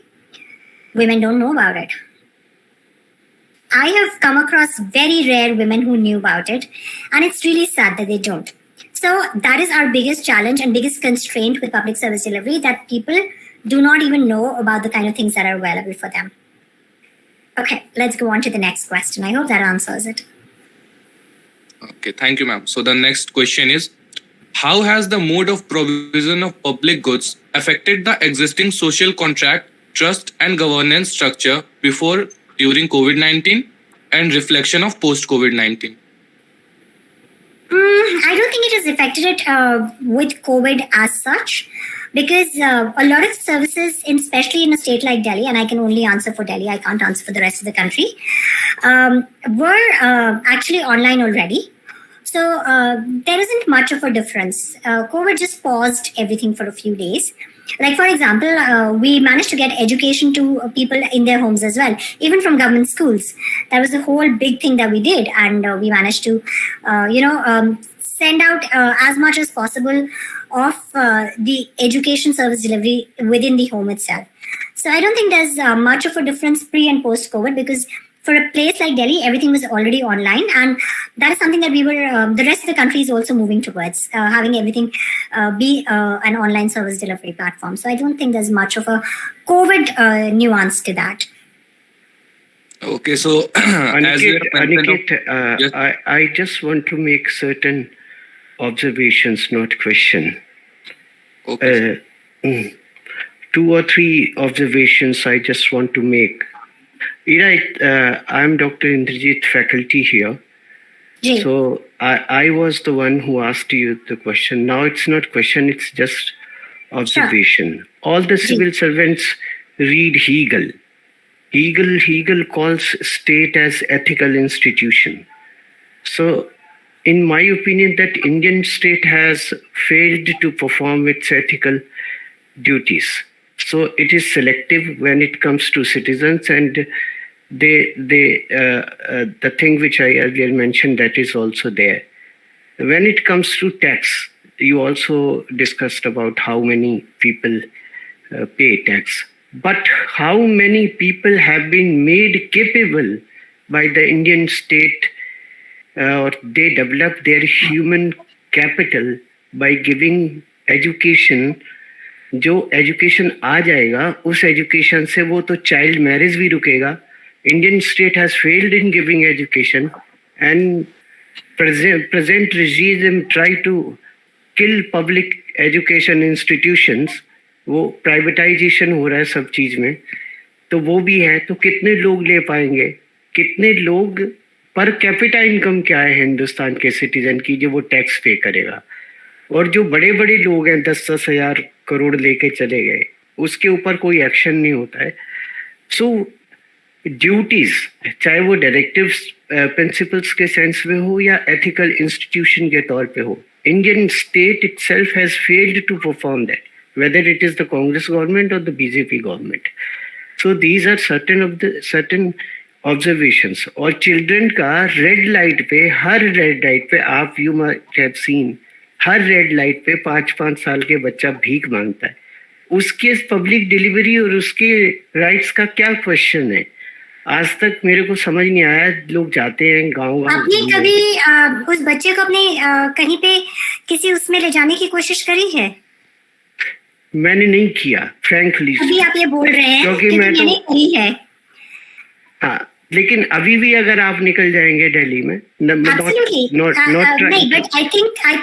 A: women don't know about it. I have come across very rare women who knew about it, and it's really sad that they don't. So that is our biggest challenge and biggest constraint with public service delivery, that people do not even know about the kind of things that are available for them. Okay, let's go on to the next question. I hope that answers it.
J: Okay, thank you, ma'am. So the next question is, how has the mode of provision of public goods affected the existing social contract, trust and governance structure before, during COVID-19 and reflection of post-COVID-19?
A: I don't think it has affected it with COVID as such, because a lot of services, especially in a state like Delhi, and I can only answer for Delhi, I can't answer for the rest of the country, were actually online already. So there isn't much of a difference. COVID just paused everything for a few days. Like, for example, we managed to get education to people in their homes as well, even from government schools. That was the whole big thing that we did. And we managed to, send out as much as possible of the education service delivery within the home itself. So I don't think there's much of a difference pre and post COVID, because for a place like Delhi, everything was already online, and that is something that we were, the rest of the country is also moving towards, having everything be an online service delivery platform. So I don't think there's much of a COVID nuance to that.
J: Okay, so
I: Aniket,
J: yes.
I: I just want to make certain observations, not question.
J: Okay.
I: 2 or 3 observations I just want to make. Ira, I'm Dr. Indrajit, faculty here.
A: Jay.
I: So I was the one who asked you the question. Now it's not question, it's just observation. Sure. All the civil servants read Hegel. Hegel calls state as ethical institution. So in my opinion, that Indian state has failed to perform its ethical duties. So it is selective when it comes to citizens, and the thing which I earlier mentioned, that is also there. When it comes to tax, you also discussed about how many people pay tax. But how many people have been made capable by the Indian state, or they develop their human capital by giving education? जो education आ जाएगा, उस education से वो तो child marriage भी रुकेगा. Indian state has failed in giving education, and present regime try to kill public education institutions. वो privatisation हो रहा है सब चीज में, तो वो भी है. तो कितने लोग ले पाएंगे, कितने लोग, पर कैपिटा इनकम क्या है हिंदुस्तान के सिटीजन की जो वो टैक्स पे करेगा? और जो बड़े बड़े लोग हैं 10-10 हजार करोड़ लेके चले गए, उसके ऊपर कोई एक्शन नहीं होता है. सो ड्यूटीज, चाहे वो डायरेक्टिव्स प्रिंसिपल्स के सेंस में हो या एथिकल इंस्टीट्यूशन के तौर पे हो, Indian state itself has failed to perform that, whether it is the Congress government or the BJP government. So these are certain observations, और चिल्ड्रन का रेड लाइट पे, हर रेड लाइट पे आप you might have seen, her red light पे 5-5 साल के बच्चा भीख मांगता है। उसके पब्लिक डिलीवरी और उसके राइट्स का क्या क्वेश्चन है? आज तक मेरे को समझ नहीं आया। लोग जाते हैं गाँव।
A: आपने कभी उस बच्चे को अपने कहीं पे किसी उसमें ले जाने की कोशिश करी है?
I: मैंने नहीं किया, फ्रैंकली।
A: अभी आप ये बोल रहे हैं
I: क्योंकि
A: मैं
I: तो
A: करी है।
I: हाँ, लेकिन अभी भी अगर आप निकल जाएंगे दिल्ली में,
A: नहीं, बट आई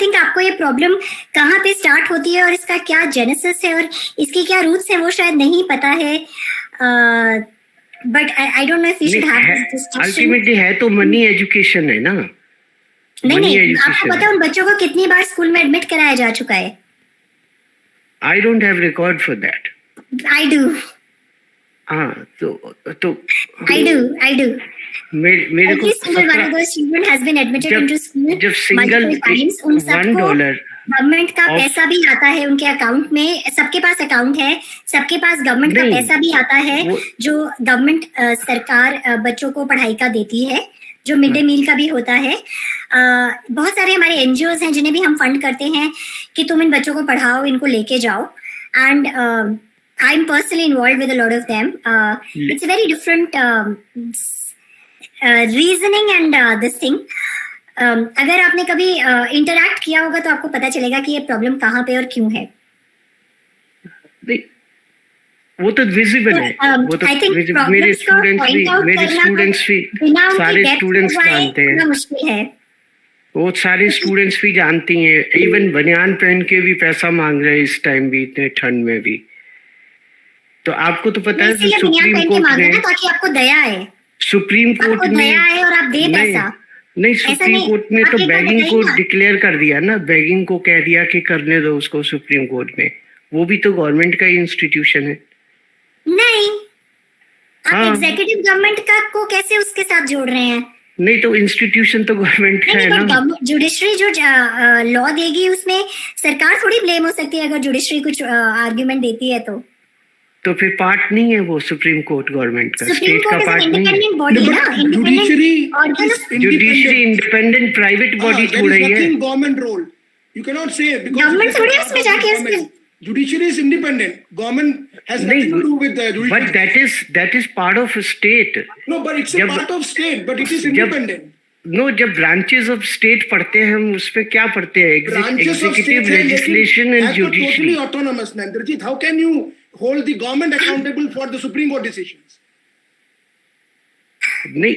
A: थिंक आपको ये प्रॉब्लम कहाँ पे स्टार्ट होती है और इसका क्या जेनेसिस है और इसकी क्या रूट्स है वो शायद नहीं पता है। But I don't know if we should have this discussion.
I: Ultimately है तो मनी एजुकेशन है ना।
A: नहीं, आपको पता है उन बच्चों को कितनी बार स्कूल में एडमिट कराया जा चुका है?
I: I don't have record for that.
A: I do.
I: तो
A: I do.
I: मेरे को
A: one of those children has been admitted into school
I: जब सिंगल $1
A: गवर्नमेंट का पैसा भी आता है उनके अकाउंट में, सबके पास अकाउंट है, सबके पास गवर्नमेंट का पैसा भी आता है जो गवर्नमेंट सरकार बच्चों को पढ़ाई का देती है, जो मिड डे मील का भी होता है। बहुत सारे हमारे एनजीओज हैं जिन्हें भी हम फंड करते हैं कि तुम इन बच्चों को पढ़ाओ, इनको लेके जाओ। And I am personally involve with a lot of them. It's very different reasoning and this thing. अगर आपने कभी इंटरैक्ट किया होगा तो आपको पता चलेगा कि ये प्रॉब्लम कहाँ पे और क्यों है।
I: वो तो विजिबल है, वो तो मेरे स्टूडेंट्स भी सारे स्टूडेंट्स जानते हैं,
A: मुश्किल है।
I: वो सारे स्टूडेंट्स भी जानती हैं। इवन बनियान पहन के भी पैसा मांग रहे हैं इस टाइम भी, इतने ठंड में भी। तो आपको तो पता है सुप्रीम कोर्ट ने,
A: ताकि आपको दया है,
I: सुप्रीम कोर्ट ने
A: दया है और आप दे पैसा।
I: नहीं, सुप्रीम कोर्ट ने तो बेगिंग को डिक्लेयर कर दिया ना, बेगिंग को कह दिया कि करने दो उसको सुप्रीम कोर्ट में। वो भी तो गवर्नमेंट का ही इंस्टीट्यूशन है।
A: नहीं, आप एग्जीक्यूटिव गवर्नमेंट का को कैसे उसके साथ जोड़ रहे हैं?
I: नहीं तो इंस्टीट्यूशन तो गवर्नमेंट का है ना।
A: जुडिशरी जो लॉ देगी उसमें सरकार थोड़ी ब्लेम हो सकती है अगर जुडिशरी कुछ आर्ग्यूमेंट देती है तो
I: फिर पार्ट नहीं है वो सुप्रीम कोर्ट गवर्नमेंट का, स्टेट का पार्ट नहीं है। जुडिशरी इंडिपेंडेंट प्राइवेट बॉडी थोड़ा ही है।
B: Government role you can not say
A: government थोड़ी उसमें जाके
B: judiciary is independent. Government has nothing to do with the judiciary.
I: But that is part of state.
B: No, but it's a part of state, but it is independent.
I: No, जब branches of state पढ़ते हैं हम उसमें क्या पढ़ते हैं? Executive, legislation and judiciary.
B: Totally autonomous, Nandarjit. How can you hold the government accountable for the Supreme Court decisions?
I: नहीं,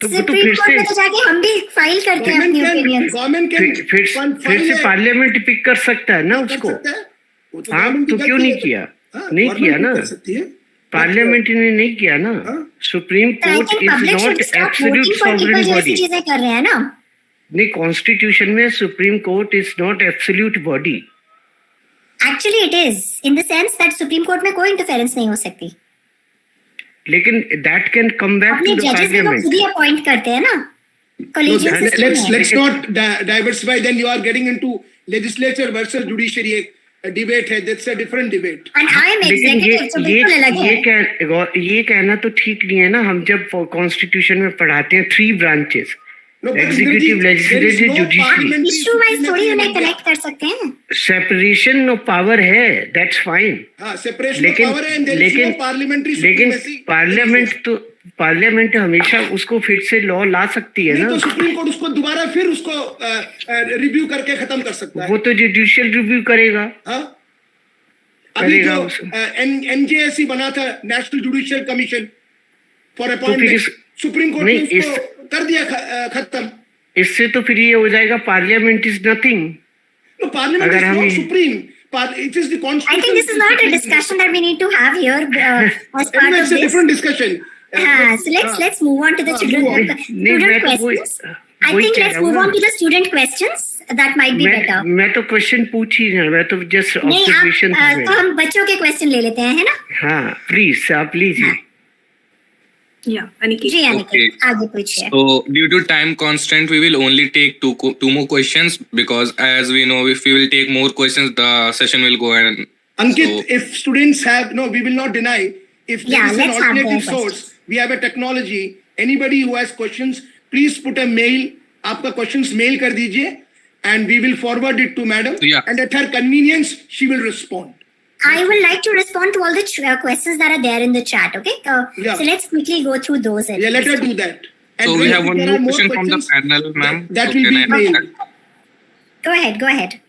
I: तो फिर से
A: जाके हम भी फाइल करते हैं अपनी opinions.
B: Government can
I: फिर से पार्लियामेंट पिक कर सकता है ना उसको। हाँ, तो क्यों नहीं किया? नहीं किया ना, पार्लियामेंट ने नहीं किया ना। Supreme court is not absolute sovereign body.
A: कर रहे हैं ना।
I: नहीं, कॉन्स्टिट्यूशन में supreme court is not absolute body.
A: Actually it is, in the sense that supreme court में कोई इंटरफेरेंस नहीं हो सकती।
I: लेकिन that can come back to the parliament.
A: खुद ही अपॉइंट करते हैं ना।
B: Let's not diversify. Then you are getting into legislature versus judiciary. Debate है, that's a different debate.
I: लेकिन ये कहना तो ठीक नहीं है ना। हम जब कॉन्स्टिट्यूशन में पढ़ाते हैं 3 branches, executive, legislative, judiciary,
A: issue wise थोड़ी उन्हें कनेक्ट कर सकते हैं।
I: सेपरेशन ऑफ पावर है, दैट्स फाइन। लेकिन पार्लियामेंट हमेशा उसको फिर से लॉ ला सकती है ना।
B: तो सुप्रीम कोर्ट उसको दोबारा फिर उसको रिव्यू करके खत्म कर सकता है।
I: वो तो जुडिशियल रिव्यू करेगा।
B: अभी जो NJSC बना था, national judicial commission for appointment, supreme court ने उसको कर दिया खत्म।
I: इससे तो फिर ये हो जाएगा parliament is nothing.
B: No, Parliament is not supreme. It is the Constitution.
A: I think this is not a discussion that we need to have here as part of
B: this. It's a different discussion.
A: So let's move on to the student questions. I think let's move on to the student questions. That might be better.
I: मैं तो question पूछ ही नहीं, मैं तो just observation.
A: तो हम बच्चों के क्वेश्चन ले लेते हैं, है ना?
I: हाँ, प्लीज आप लीजिए।
D: Yeah, Aniket.
A: Okay.
J: So, due to time constraint, we will only take two more questions, because as we know, if we will take more questions, the session will go on.
B: Ankit, if students have, no, we will not deny. If there is an alternative source, We have a technology. Anybody who has questions, please put a mail. आपका questions mail कर दीजिए, and we will forward it to madam.
J: Yeah.
B: And at her convenience, she will respond.
A: I would like to respond to all the questions that are there in the chat. Okay.
B: Yeah.
A: So let's quickly go through those.
B: Yeah, let her do that. And
J: So we
B: if
J: have one
B: there
J: more
B: are
J: question from the
B: questions,
J: panel, ma'am.
B: That
J: So
B: will
J: can
B: be
J: I-
B: mailed.
A: Go ahead. Go ahead.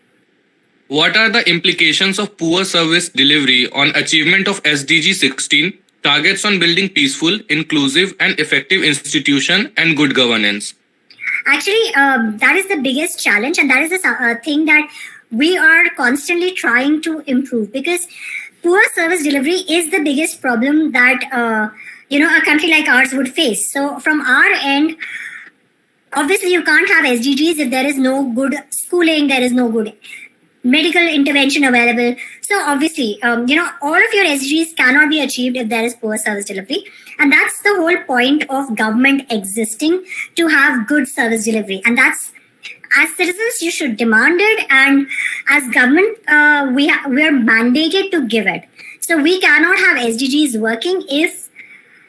J: What are the implications of poor service delivery on achievement of SDG 16, targets on building peaceful, inclusive and effective institution and good governance?
A: Actually, that is the biggest challenge, and that is the thing that we are constantly trying to improve, because poor service delivery is the biggest problem that a country like ours would face. So from our end, obviously you can't have SDGs if there is no good schooling, there is no good medical intervention available. So obviously, all of your SDGs cannot be achieved if there is poor service delivery. And that's the whole point of government existing, to have good service delivery. And that's, as citizens, you should demand it. And as government, we are mandated to give it. So we cannot have SDGs working if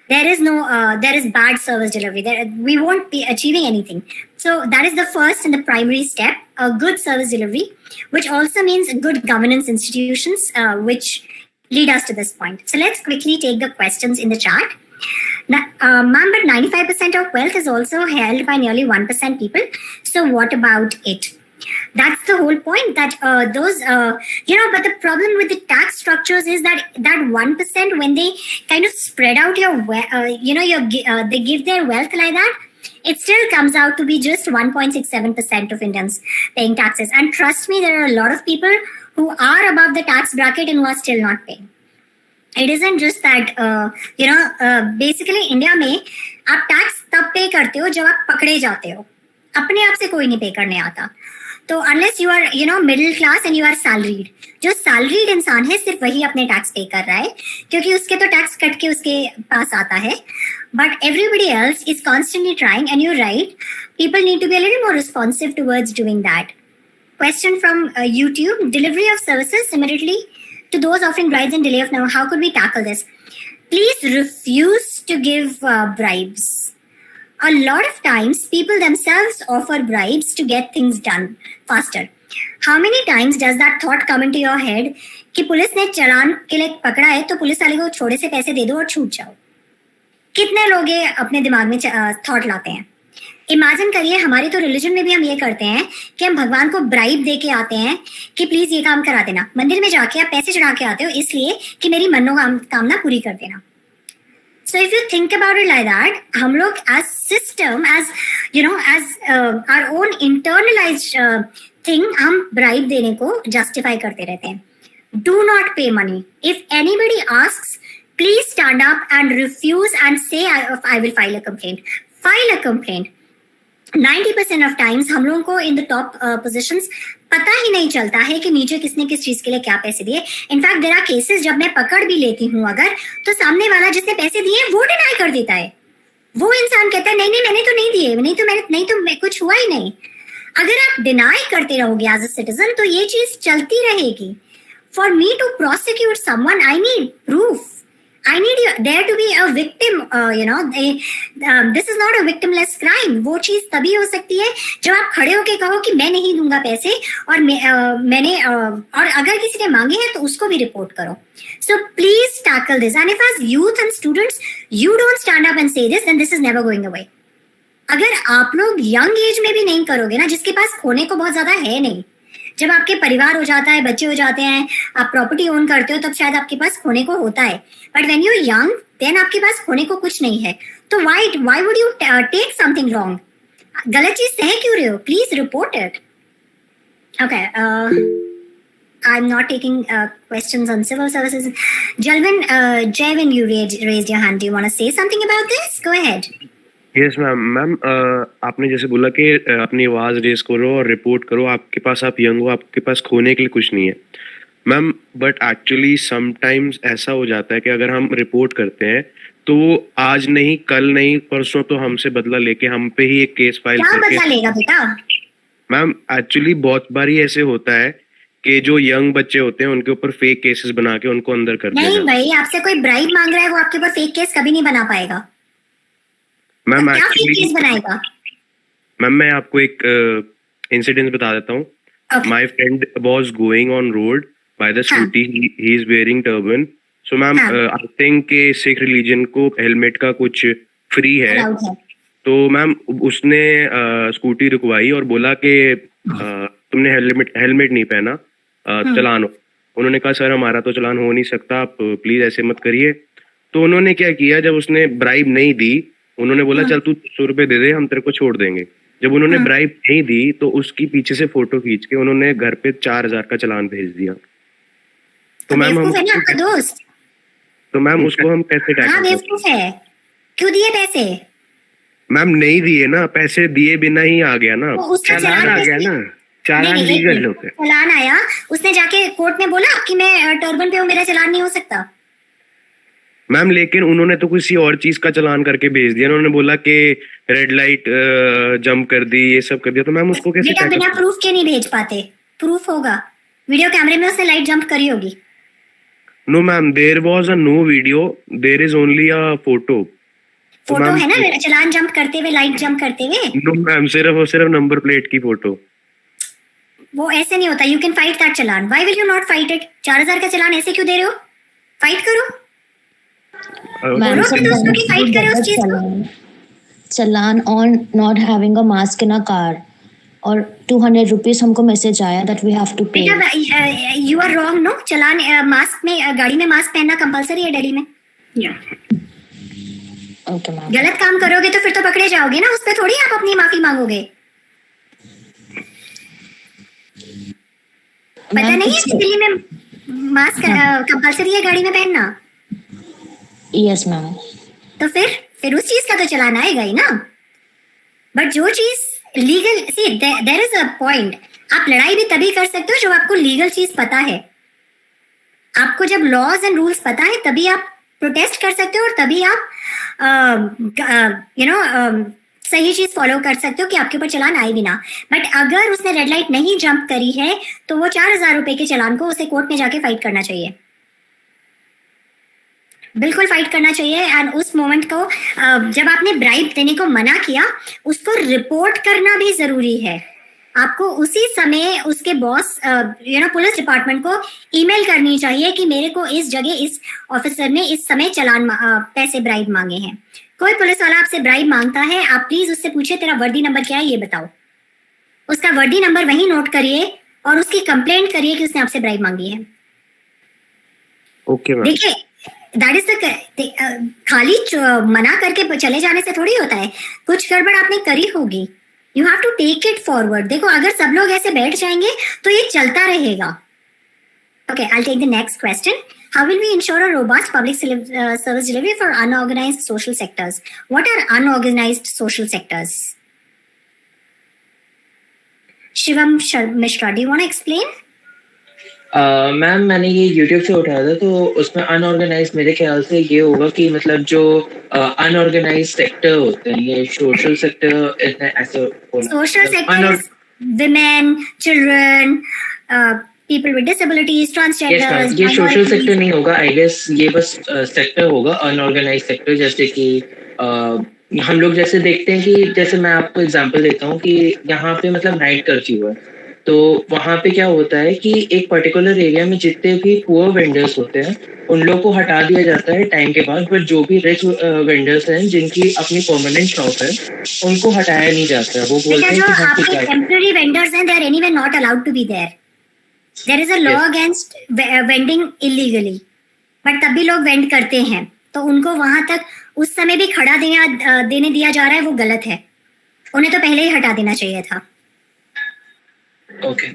A: there is bad service delivery. We won't be achieving anything. So that is the first and the primary step, a good service delivery, which also means good governance institutions, which lead us to this point. So let's quickly take the questions in the chat. Now, ma'am, but 95% of wealth is also held by nearly 1% people. So what about it? That's the whole point, that but the problem with the tax structures is that 1%, when they kind of spread out they give their wealth like that, it still comes out to be just 1.67% of Indians paying taxes. And trust me, there are a lot of people who are above the tax bracket and who are still not paying. It isn't just that, basically India में आप tax तब pay करते हो जब आप पकड़े जाते हो, अपने आप से कोई नहीं pay करने आता. तो unless you are middle class and you are salaried, जो salaried इंसान है सिर्फ वही अपने tax pay कर रहा है, क्योंकि उसके तो tax कट के उसके पास आता है. But everybody else is constantly trying, and you're right, people need to be a little more responsive towards doing that. Question from YouTube: delivery of services similarly to those offering bribes and delay of now. How could we tackle this? Please refuse to give bribes. A lot of times, people themselves offer bribes to get things done faster. How many times does that thought come into your head कि police ने चालान के लिए पकड़ा है तो police वाले को थोड़े से पैसे दे दो और छूट जाओ? कितने लोग ये अपने दिमाग में थॉट लाते हैं? इमेजिन करिए, हमारे तो रिलीजन में भी हम ये करते हैं कि हम भगवान को ब्राइब दे के आते हैं कि प्लीज ये काम करा देना. मंदिर में जाके आप पैसे चढ़ा के आते हो इसलिए कि मेरी मनोकामना पूरी कर देना. So if you think about it like that, हम लोग as system, as our own internalized thing, हम bribe देने को justify करते रहते हैं. Do not pay money. If anybody asks, please stand up and refuse and say, I will file a complaint. File a complaint. 90% of times हम लोगों को in the top positions पता ही नहीं चलता है कि नीचे किसने किस चीज के लिए क्या पैसे दिए. इनफैक्ट देयर आर केसेस जब मैं पकड़ भी लेती हूँ अगर, तो सामने वाला जिसने पैसे दिए वो डिनाई कर देता है. वो इंसान कहता है नहीं मैंने तो नहीं दिए, नहीं तो कुछ हुआ ही नहीं. अगर आप डिनाई करते रहोगे एज अ सिटीजन तो ये चीज चलती रहेगी. For me to prosecute someone I need proof. I need there to be a victim, this is not a victimless crime. वो चीज तभी हो सकती है जब आप खड़े होके कहो कि मैं नहीं दूंगा पैसे, और अगर किसी ने मांगे हैं तो उसको भी रिपोर्ट करो. So please tackle this. And if as youth and students you don't stand up and say this, then this is never going away. अगर आप लोग यंग एज में भी नहीं करोगे ना, जिसके पास खोने को बहुत ज्यादा है नहीं, जब आपके परिवार हो जाता है, बच्चे हो जाते हैं, आप प्रॉपर्टी ओन करते हो, तब शायद आपके पास खोने को होता है. But when you are young, then आपके पास खोने को कुछ नहीं है. तो why would you take something wrong? गलत चीज सह क्यों रहे हो? Please report it. Okay, I am not taking questions on civil services. Jayvin, you raised your hand. Do you want to say something about this? Go ahead.
K: Yes ma'am आपने जैसे बोला कि अपनी आवाज रेज करो और रिपोर्ट करो. आपके पास, आप यंग हो, आपके पास खोने के लिए कुछ नहीं है मैम. बट एक्चुअली समटाइम्स ऐसा हो जाता है कि अगर हम रिपोर्ट करते हैं तो आज नहीं, कल नहीं, परसों तो हमसे बदला लेके हम पे ही एक केस फाइल करके.
A: क्या बदला लेगा बेटा?
K: मैम एक्चुअली बहुत बार ऐसे होता है कि जो यंग बच्चे होते हैं उनके ऊपर फेक केसेस बना के उनको अंदर करते हैं.
A: नहीं भाई, आपसे कोई ब्राइब मांग रहा है, वो आपके ऊपर फेक केस कभी नहीं बना पाएगा.
K: मैम
A: क्या फेक
K: एक्चुअली
A: केस बनाएगा?
K: मैम मैं आपको एक इंसिडेंट बता देता हूँ.
A: Okay.
K: My friend was going on road by the scooty. He is wearing turban. So ma'am I think कि सिख रिलीजन को हेलमेट का कुछ फ्री है.
A: Allowed है.
K: तो मैम उसने स्कूटी रुकवाई और बोला कि तुमने हेलमेट नहीं पहना, चलान हो. उन्होंने कहा सर हमारा तो चलान हो नहीं सकता, आप प्लीज ऐसे मत करिए. तो उन्होंने क्या किया, जब उसने ब्राइब नहीं दी, उन्होंने बोला चल तू 100 रुपए दे दे, हम तेरे को छोड़ देंगे. जब उन्होंने ब्राइब नहीं दी तो उसकी पीछे से फोटो खींच के उन्होंने घर पे 4000 का चालान भेज दिया. तो मैम हम
A: आपका दोस्त,
K: तो मैम उसको हम कैसे टैकल करें?
A: बेवकूफ है, क्यों दिए पैसे?
K: मैम नहीं दिए ना, पैसे दिए बिना ही आ गया ना.
A: उसका
I: चालान आ गया ना, चालान
A: नहीं,
I: लीगल हो गया.
A: चालान आया, उसने जाके कोर्ट में बोला कि मैं टर्बन पे हूँ, मेरा चालान नहीं हो सकता.
K: मैम लेकिन उन्होंने तो किसी और चीज का चालान करके भेज दिया. उन्होंने बोला कि रेड लाइट जंप कर दी, ये सब कर दिया. तो मैम उसको कैसे
A: बेटा बिना प्रूफ के नहीं भेज पाते, प्रूफ होगा. वीडियो कैमरे में उसने लाइट जंप करी होगी.
K: No ma'am, there was a no video, there is only a photo.
A: Photo है ना चालान जंप करते हुए, लाइट जंप करते हुए.
K: नो मैम, सिर्फ नंबर प्लेट की फोटो.
A: वो ऐसे नहीं होता. You can fight that challan. Why will you not fight it? 4000 का चालान ऐसे क्यों दे रहे हो? फाइट करो. फाइट करो उस चीज को.
L: Challan on not having a mask in a car और 200 रुपीज हमको मैसेज आया that we have to pay.
A: You are wrong. No, challan mask में, गाड़ी में मास्क पहनना कंपलसरी है दिल्ली में.
L: Okay ma'am.
A: गलत काम करोगे तो फिर तो पकड़े जाओगे ना, उस पर थोड़ी आप अपनी माफी मांगोगे. पता नहीं है दिल्ली में मास्क कंपलसरी है गाड़ी में पहनना.
L: Yes ma'am.
A: तो फिर उस चीज का तो चालान आएगा ही ना. बट जो चीज legal, see there is a point. आप लड़ाई भी तभी कर सकते हो जब आपको लीगल चीज पता है. आपको जब लॉज एंड रूल्स पता है तभी आप प्रोटेस्ट कर सकते हो और तभी आप सही चीज फॉलो कर सकते हो कि आपके ऊपर चालान आए भी ना. बट अगर उसने रेड लाइट नहीं जंप करी है तो वो 4000 रुपए के चालान को उसे कोर्ट में जाके फाइट करना चाहिए. बिल्कुल फाइट करना चाहिए. एंड उस मोमेंट को जब आपने ब्राइब देने को मना किया, उसको रिपोर्ट करना भी जरूरी है. आपको उसी समय उसके बॉस पुलिस डिपार्टमेंट को ईमेल करनी चाहिए कि मेरे को इस जगह इस ऑफिसर ने इस समय चालान पैसे ब्राइब मांगे हैं. कोई पुलिस वाला आपसे ब्राइब मांगता है, आप प्लीज उससे पूछिए तेरा वर्दी नंबर क्या है, ये बताओ. उसका वर्दी नंबर वहीं नोट करिए और उसकी कंप्लेंट करिए कि उसने आपसे ब्राइब मांगी है.
K: Okay ma'am.
A: देखिए, दैट इज खाली मना करके चले जाने से थोड़ी होता है. कुछ गड़बड़ आपने करी होगी. You have to take it forward. देखो, अगर सब लोग ऐसे बैठ जाएंगे तो ये चलता रहेगा. Okay, I take the next question. How will we ensure a robust public service delivery for unorganized social sectors? What are unorganized social sectors? Shivam Mishra, do you want to explain?
E: Ma'am मैंने ये YouTube से उठाया था, तो उसमें unorganised मेरे ख्याल से ये होगा कि मतलब जो अनऑर्गेनाइज सेक्टर होते हैं, ये सोशल सेक्टर ऐसे
A: social sector, women, children, people with disabilities, transgenders.
E: ये सोशल सेक्टर नहीं होगा, आई गेस ये बस सेक्टर होगा, अनऑर्गेनाइज सेक्टर. जैसे कि हम लोग जैसे देखते हैं कि जैसे मैं आपको एग्जांपल देता हूँ कि यहाँ पे मतलब नाइट कर्फ्यू है, तो वहाँ पे क्या होता है कि एक पर्टिकुलर एरिया में जितने भी पुअर वेंडर्स होते हैं उन लोग को हटा दिया जाता है टाइम के बाद. बट जो भी रिच वेंडर्स हैं जिनकी अपनी परमानेंट शॉप है उनको हटाया नहीं जाता है. वो बोलते हैं कि
A: आपके टेम्पररी वेंडर्स हैं, they are anyway not allowed to be there. There is a law against vending illegally, but तब भी लोग वेंड करते हैं. तो उनको वहां तक उस समय भी खड़ा देने दिया जा रहा है, वो गलत है. उन्हें तो पहले ही हटा देना चाहिए था.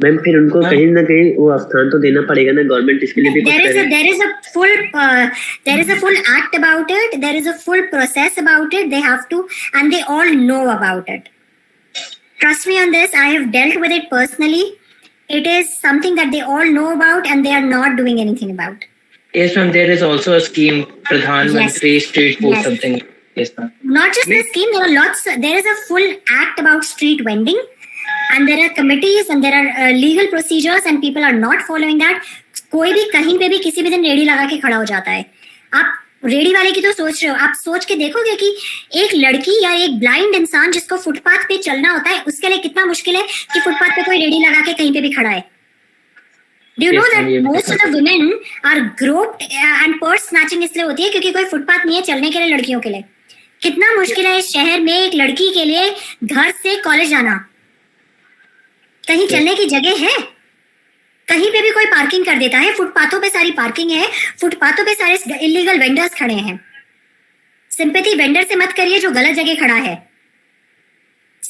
M: मैम फिर उनको कहीं ना कहीं वो स्थान तो देना पड़ेगा ना, गवर्नमेंट इसके लिए भी कुछ करे.
A: there is a full act about it, there is a full process about it. They have to, and they all know about it. Trust me on this, I have dealt with it personally. It is something that they all know about and they are not doing anything about.
E: Yes ma'am, there is also a scheme, Pradhan Mantri Street Food something. Yes ma'am.
A: Not just the scheme, there is a full act about street vending. And there are committees and there are legal procedures and people are not following that. कोई भी कहीं पे भी किसी भी दिन ready लगा के खड़ा हो जाता है. आप रेडी वाले की तो सोच रहे हो, आप सोच के देखोगे कि एक लड़की या एक ब्लाइंड इंसान जिसको फुटपाथ पे चलना होता है उसके लिए कितना मुश्किल है कि फुटपाथ पे कोई रेडी लगा के कहीं पे भी खड़ा है. Do you know that most of the women are groped and purse snatching इसलिए होती है क्योंकि कोई फुटपाथ नहीं है चलने के लिए लड़कियों के लिए. कितना मुश्किल है इस शहर में एक लड़की के लिए घर से कॉलेज जाना. कहीं चलने की जगह है? कहीं पे भी कोई पार्किंग कर देता है. फुटपाथों पे सारी पार्किंग है, फुटपाथों पे सारे इलीगल वेंडर्स खड़े हैं. सिंपैथी वेंडर से मत करिए जो गलत जगह खड़ा है.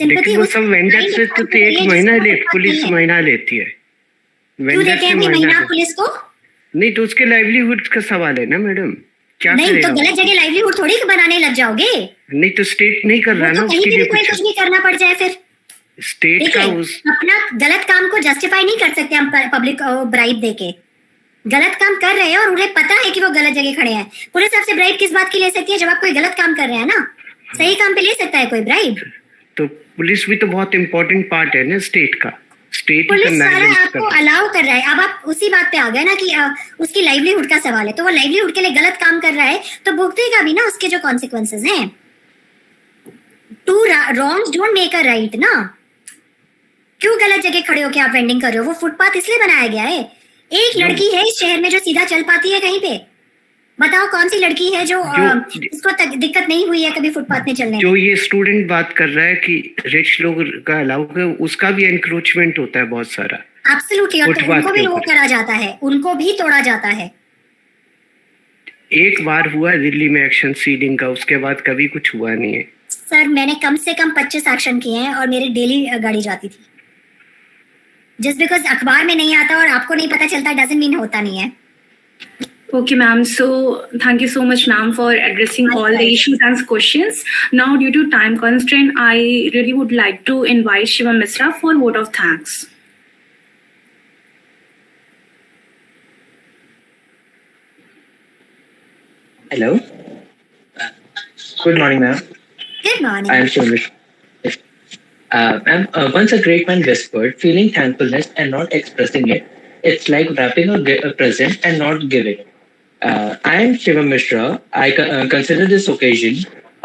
I: लेकिन वो सब वेंडर से तो 1 महीना पुलिस महीना लेती है.
A: क्यों देते हैं महीना पुलिस को?
I: नहीं तो उसके लाइवलीहुड का सवाल है ना मैडम. क्या
A: नहीं तो गलत जगह लाइवलीहुड थोड़ी बनाने लग जाओगे.
I: नहीं तो स्टेट नहीं कर रहा ना
A: उसके लिए कुछ नहीं करना पड़ जाए फिर.
I: स्टेट का
A: अपना गलत काम को जस्टिफाई नहीं कर सकते हम पब्लिक ब्राइब देके. गलत काम कर रहे हैं और उन्हें पता है कि वो गलत जगह खड़े हैं. पुलिस आपसे ब्राइब किस बात की ले सकती है जब आप कोई गलत काम कर रहे हैं ना. सही काम पे ले सकता है कोई ब्राइब.
I: तो पुलिस भी तो बहुत इंपॉर्टेंट पार्ट है ना स्टेट का. स्टेट
A: पुलिस वाला आपको अलाउ कर रहा है. अब आप उसी बात पे आ गए ना कि उसकी लाइवलीहुड का सवाल है. तो वो लाइवलीहुड के लिए गलत काम कर रहा है तो भुगतेगा भी ना उसके जो कॉन्सिक्वेंसेस हैं. Two wrongs don't make a right ना. क्यों गलत जगह खड़े होके आप वेंडिंग कर रहे हो? वो फुटपाथ इसलिए बनाया गया है. एक लड़की है इस शहर में जो सीधा चल पाती है कहीं पे. बताओ कौन सी लड़की है जो इसको दिक्कत नहीं हुई है कभी फुटपाथ में चलने.
I: जो ये स्टूडेंट बात कर रहा है कि रिच लोग का अलाउ है, उसका भी एनक्रोचमेंट होता है बहुत सारा.
A: एब्सोल्युटली. और तो उनको भी वो करा जाता है, उनको भी तोड़ा जाता है.
I: एक बार हुआ दिल्ली में एक्शन सीलिंग का, उसके बाद कभी कुछ हुआ नहीं है.
A: सर मैंने कम से कम 25 एक्शन किए हैं और मेरी डेली गाड़ी जाती थी. जस्ट बिकॉज अखबार में नहीं आता और आपको नहीं पता चलता डजंट मीन होता नहीं है.
D: Okay, ma'am. So thank you so much, ma'am, for addressing all the issues and questions. Now, due to time constraint, I really would like to invite Shiva Misra for vote of thanks.
E: Hello. Good morning, ma'am.
A: Good morning.
E: I am Shiva Misra. Ma'am, once a great man whispered, feeling thankfulness and not expressing it, it's like wrapping a present and not giving it. I am Shiva Misra. I consider this occasion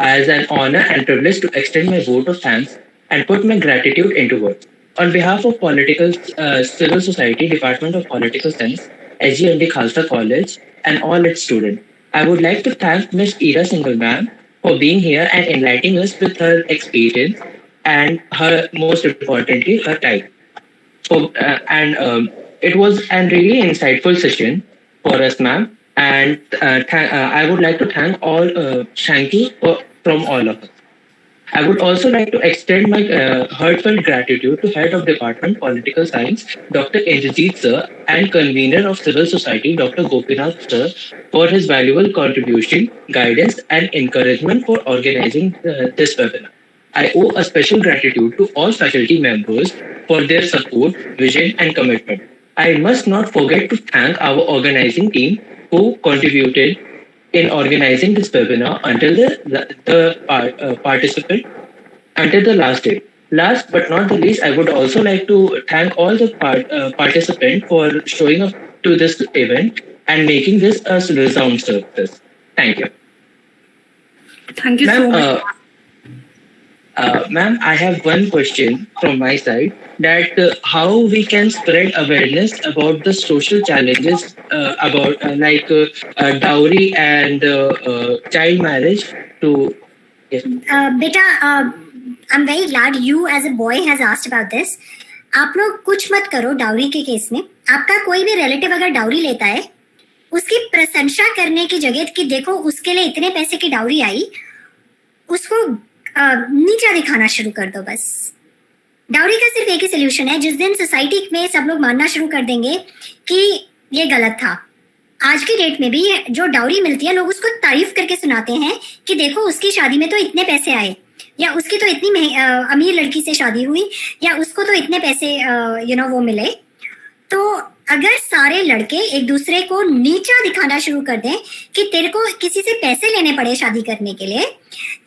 E: as an honor and privilege to extend my vote of thanks and put my gratitude into words. On behalf of Civil Society, Department of Political Science, SGMD Khalsa College, and all its students, I would like to thank Ms. Ira Singhal ma'am for being here and enlightening us with her experience and most importantly, her time. It was a really insightful session for us, ma'am. And I would like to thank you from all of us. I would also like to extend my heartfelt gratitude to Head of Department Political Science, Dr. Indrajit sir, and Convener of Civil Society, Dr. Gopinath sir, for his valuable contribution, guidance, and encouragement for organizing this webinar. I owe a special gratitude to all faculty members for their support, vision, and commitment. I must not forget to thank our organizing team who contributed in organizing this webinar until until the last day. Last but not the least, I would also like to thank all the participants for showing up to this event and making this a resound success. Thank you.
D: Thank you so much.
E: Ma'am, I have one question from my side that how we can spread awareness about the social challenges about dowry and child marriage to. Yes.
A: Beta, I'm very glad you as a boy has asked about this. आप लोग कुछ मत करो dowry के case में. आपका कोई भी रिलेटिव अगर डाउरी लेता है उसकी प्रशंसा करने की जगह कि देखो उसके लिए इतने पैसे की डाउरी आई, उसको नीचा दिखाना शुरू कर दो. बस डाउरी का सिर्फ एक ही सोल्यूशन है. जिस दिन सोसाइटी में सब लोग मानना शुरू कर देंगे कि ये गलत था, आज की डेट में भी जो डाउरी मिलती है लोग उसको तारीफ करके सुनाते हैं कि देखो उसकी शादी में तो इतने पैसे आए, या उसकी तो इतनी अमीर लड़की से शादी हुई, या उसको तो इतने पैसे वो मिले. तो अगर सारे लड़के एक दूसरे को नीचा दिखाना शुरू कर दें कि तेरे को किसी से पैसे लेने पड़े शादी करने के लिए,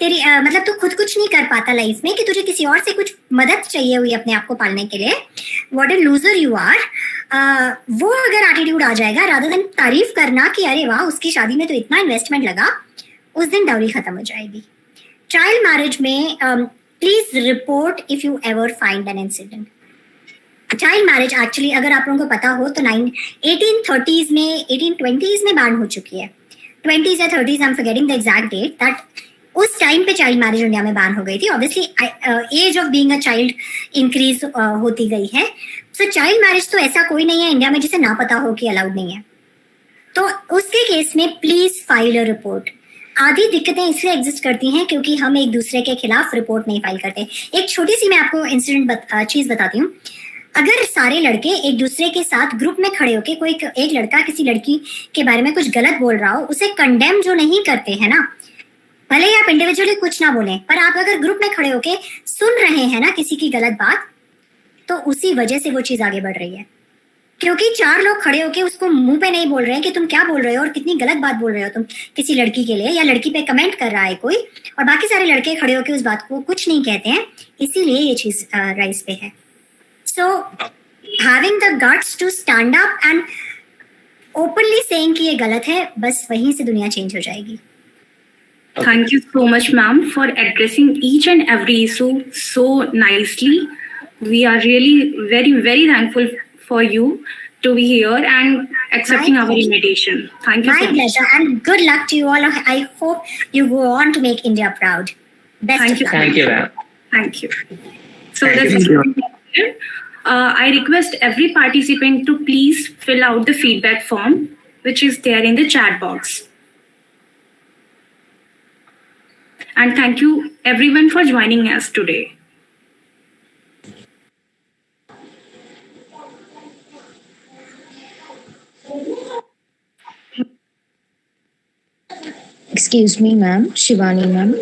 A: तेरी मतलब तू खुद कुछ नहीं कर पाता लाइफ में, कि तुझे किसी और से कुछ मदद चाहिए हुई अपने आप को पालने के लिए, what a loser you are. वो अगर एटीट्यूड आ जाएगा, रादर देन तारीफ करना कि अरे वाह उसकी शादी में तो इतना इन्वेस्टमेंट लगा, उस दिन डाउरी खत्म हो जाएगी. चाइल्ड मैरिज में please report if you ever find an incident. Child marriage actually अगर आप लोगों को पता हो तो 1830s में 1820s में बैन हो चुकी है. 20s या 30s, I am forgetting the exact date, that उस टाइम पे चाइल्ड मैरिज इंडिया में बैन हो गई थी. Obviously age of being a child increase होती गई है. सो चाइल्ड मैरिज तो ऐसा कोई नहीं है इंडिया में जिसे ना पता हो कि अलाउड नहीं है. तो उसके केस में प्लीज फाइल अ रिपोर्ट. आधी दिक्कतें इसलिए एग्जिस्ट करती हैं क्योंकि हम एक दूसरे के खिलाफ रिपोर्ट नहीं फाइल करते. एक छोटी सी मैं आपको इंसिडेंट चीज बताती हूँ. अगर सारे लड़के एक दूसरे के साथ ग्रुप में खड़े होके कोई एक लड़का किसी लड़की के बारे में कुछ गलत बोल रहा हो, उसे कंडेम जो नहीं करते हैं ना, भले ही आप इंडिविजुअली कुछ ना बोलें, पर आप अगर ग्रुप में खड़े होके सुन रहे हैं ना किसी की गलत बात, तो उसी वजह से वो चीज आगे बढ़ रही है. क्योंकि 4 लोग खड़े होके उसको मुंह पे नहीं बोल रहे हैं कि तुम क्या बोल रहे हो और कितनी गलत बात बोल रहे हो तुम किसी लड़की के लिए, या लड़की पे कमेंट कर रहा है कोई, और बाकी सारे लड़के खड़े होके उस बात को कुछ नहीं कहते हैं, इसीलिए ये चीज राइज पे है. So having the guts to stand up and openly saying कि ये गलत है, बस वहीं से दुनिया चेंज हो जाएगी.
D: Thank you so much, ma'am, for addressing each and every issue so nicely. We are really very, very thankful for you to be here and accepting our invitation. Thank you so much.
A: My pleasure, and good luck to you all. I hope you go on to make India proud. Best
D: Thank
A: of
D: you.
A: luck.
E: Thank you, ma'am.
D: Thank you. So I request every participant to please fill out the feedback form, which is there in the chat box. And thank you everyone for joining us today.
L: Excuse me, ma'am. Shivani, ma'am.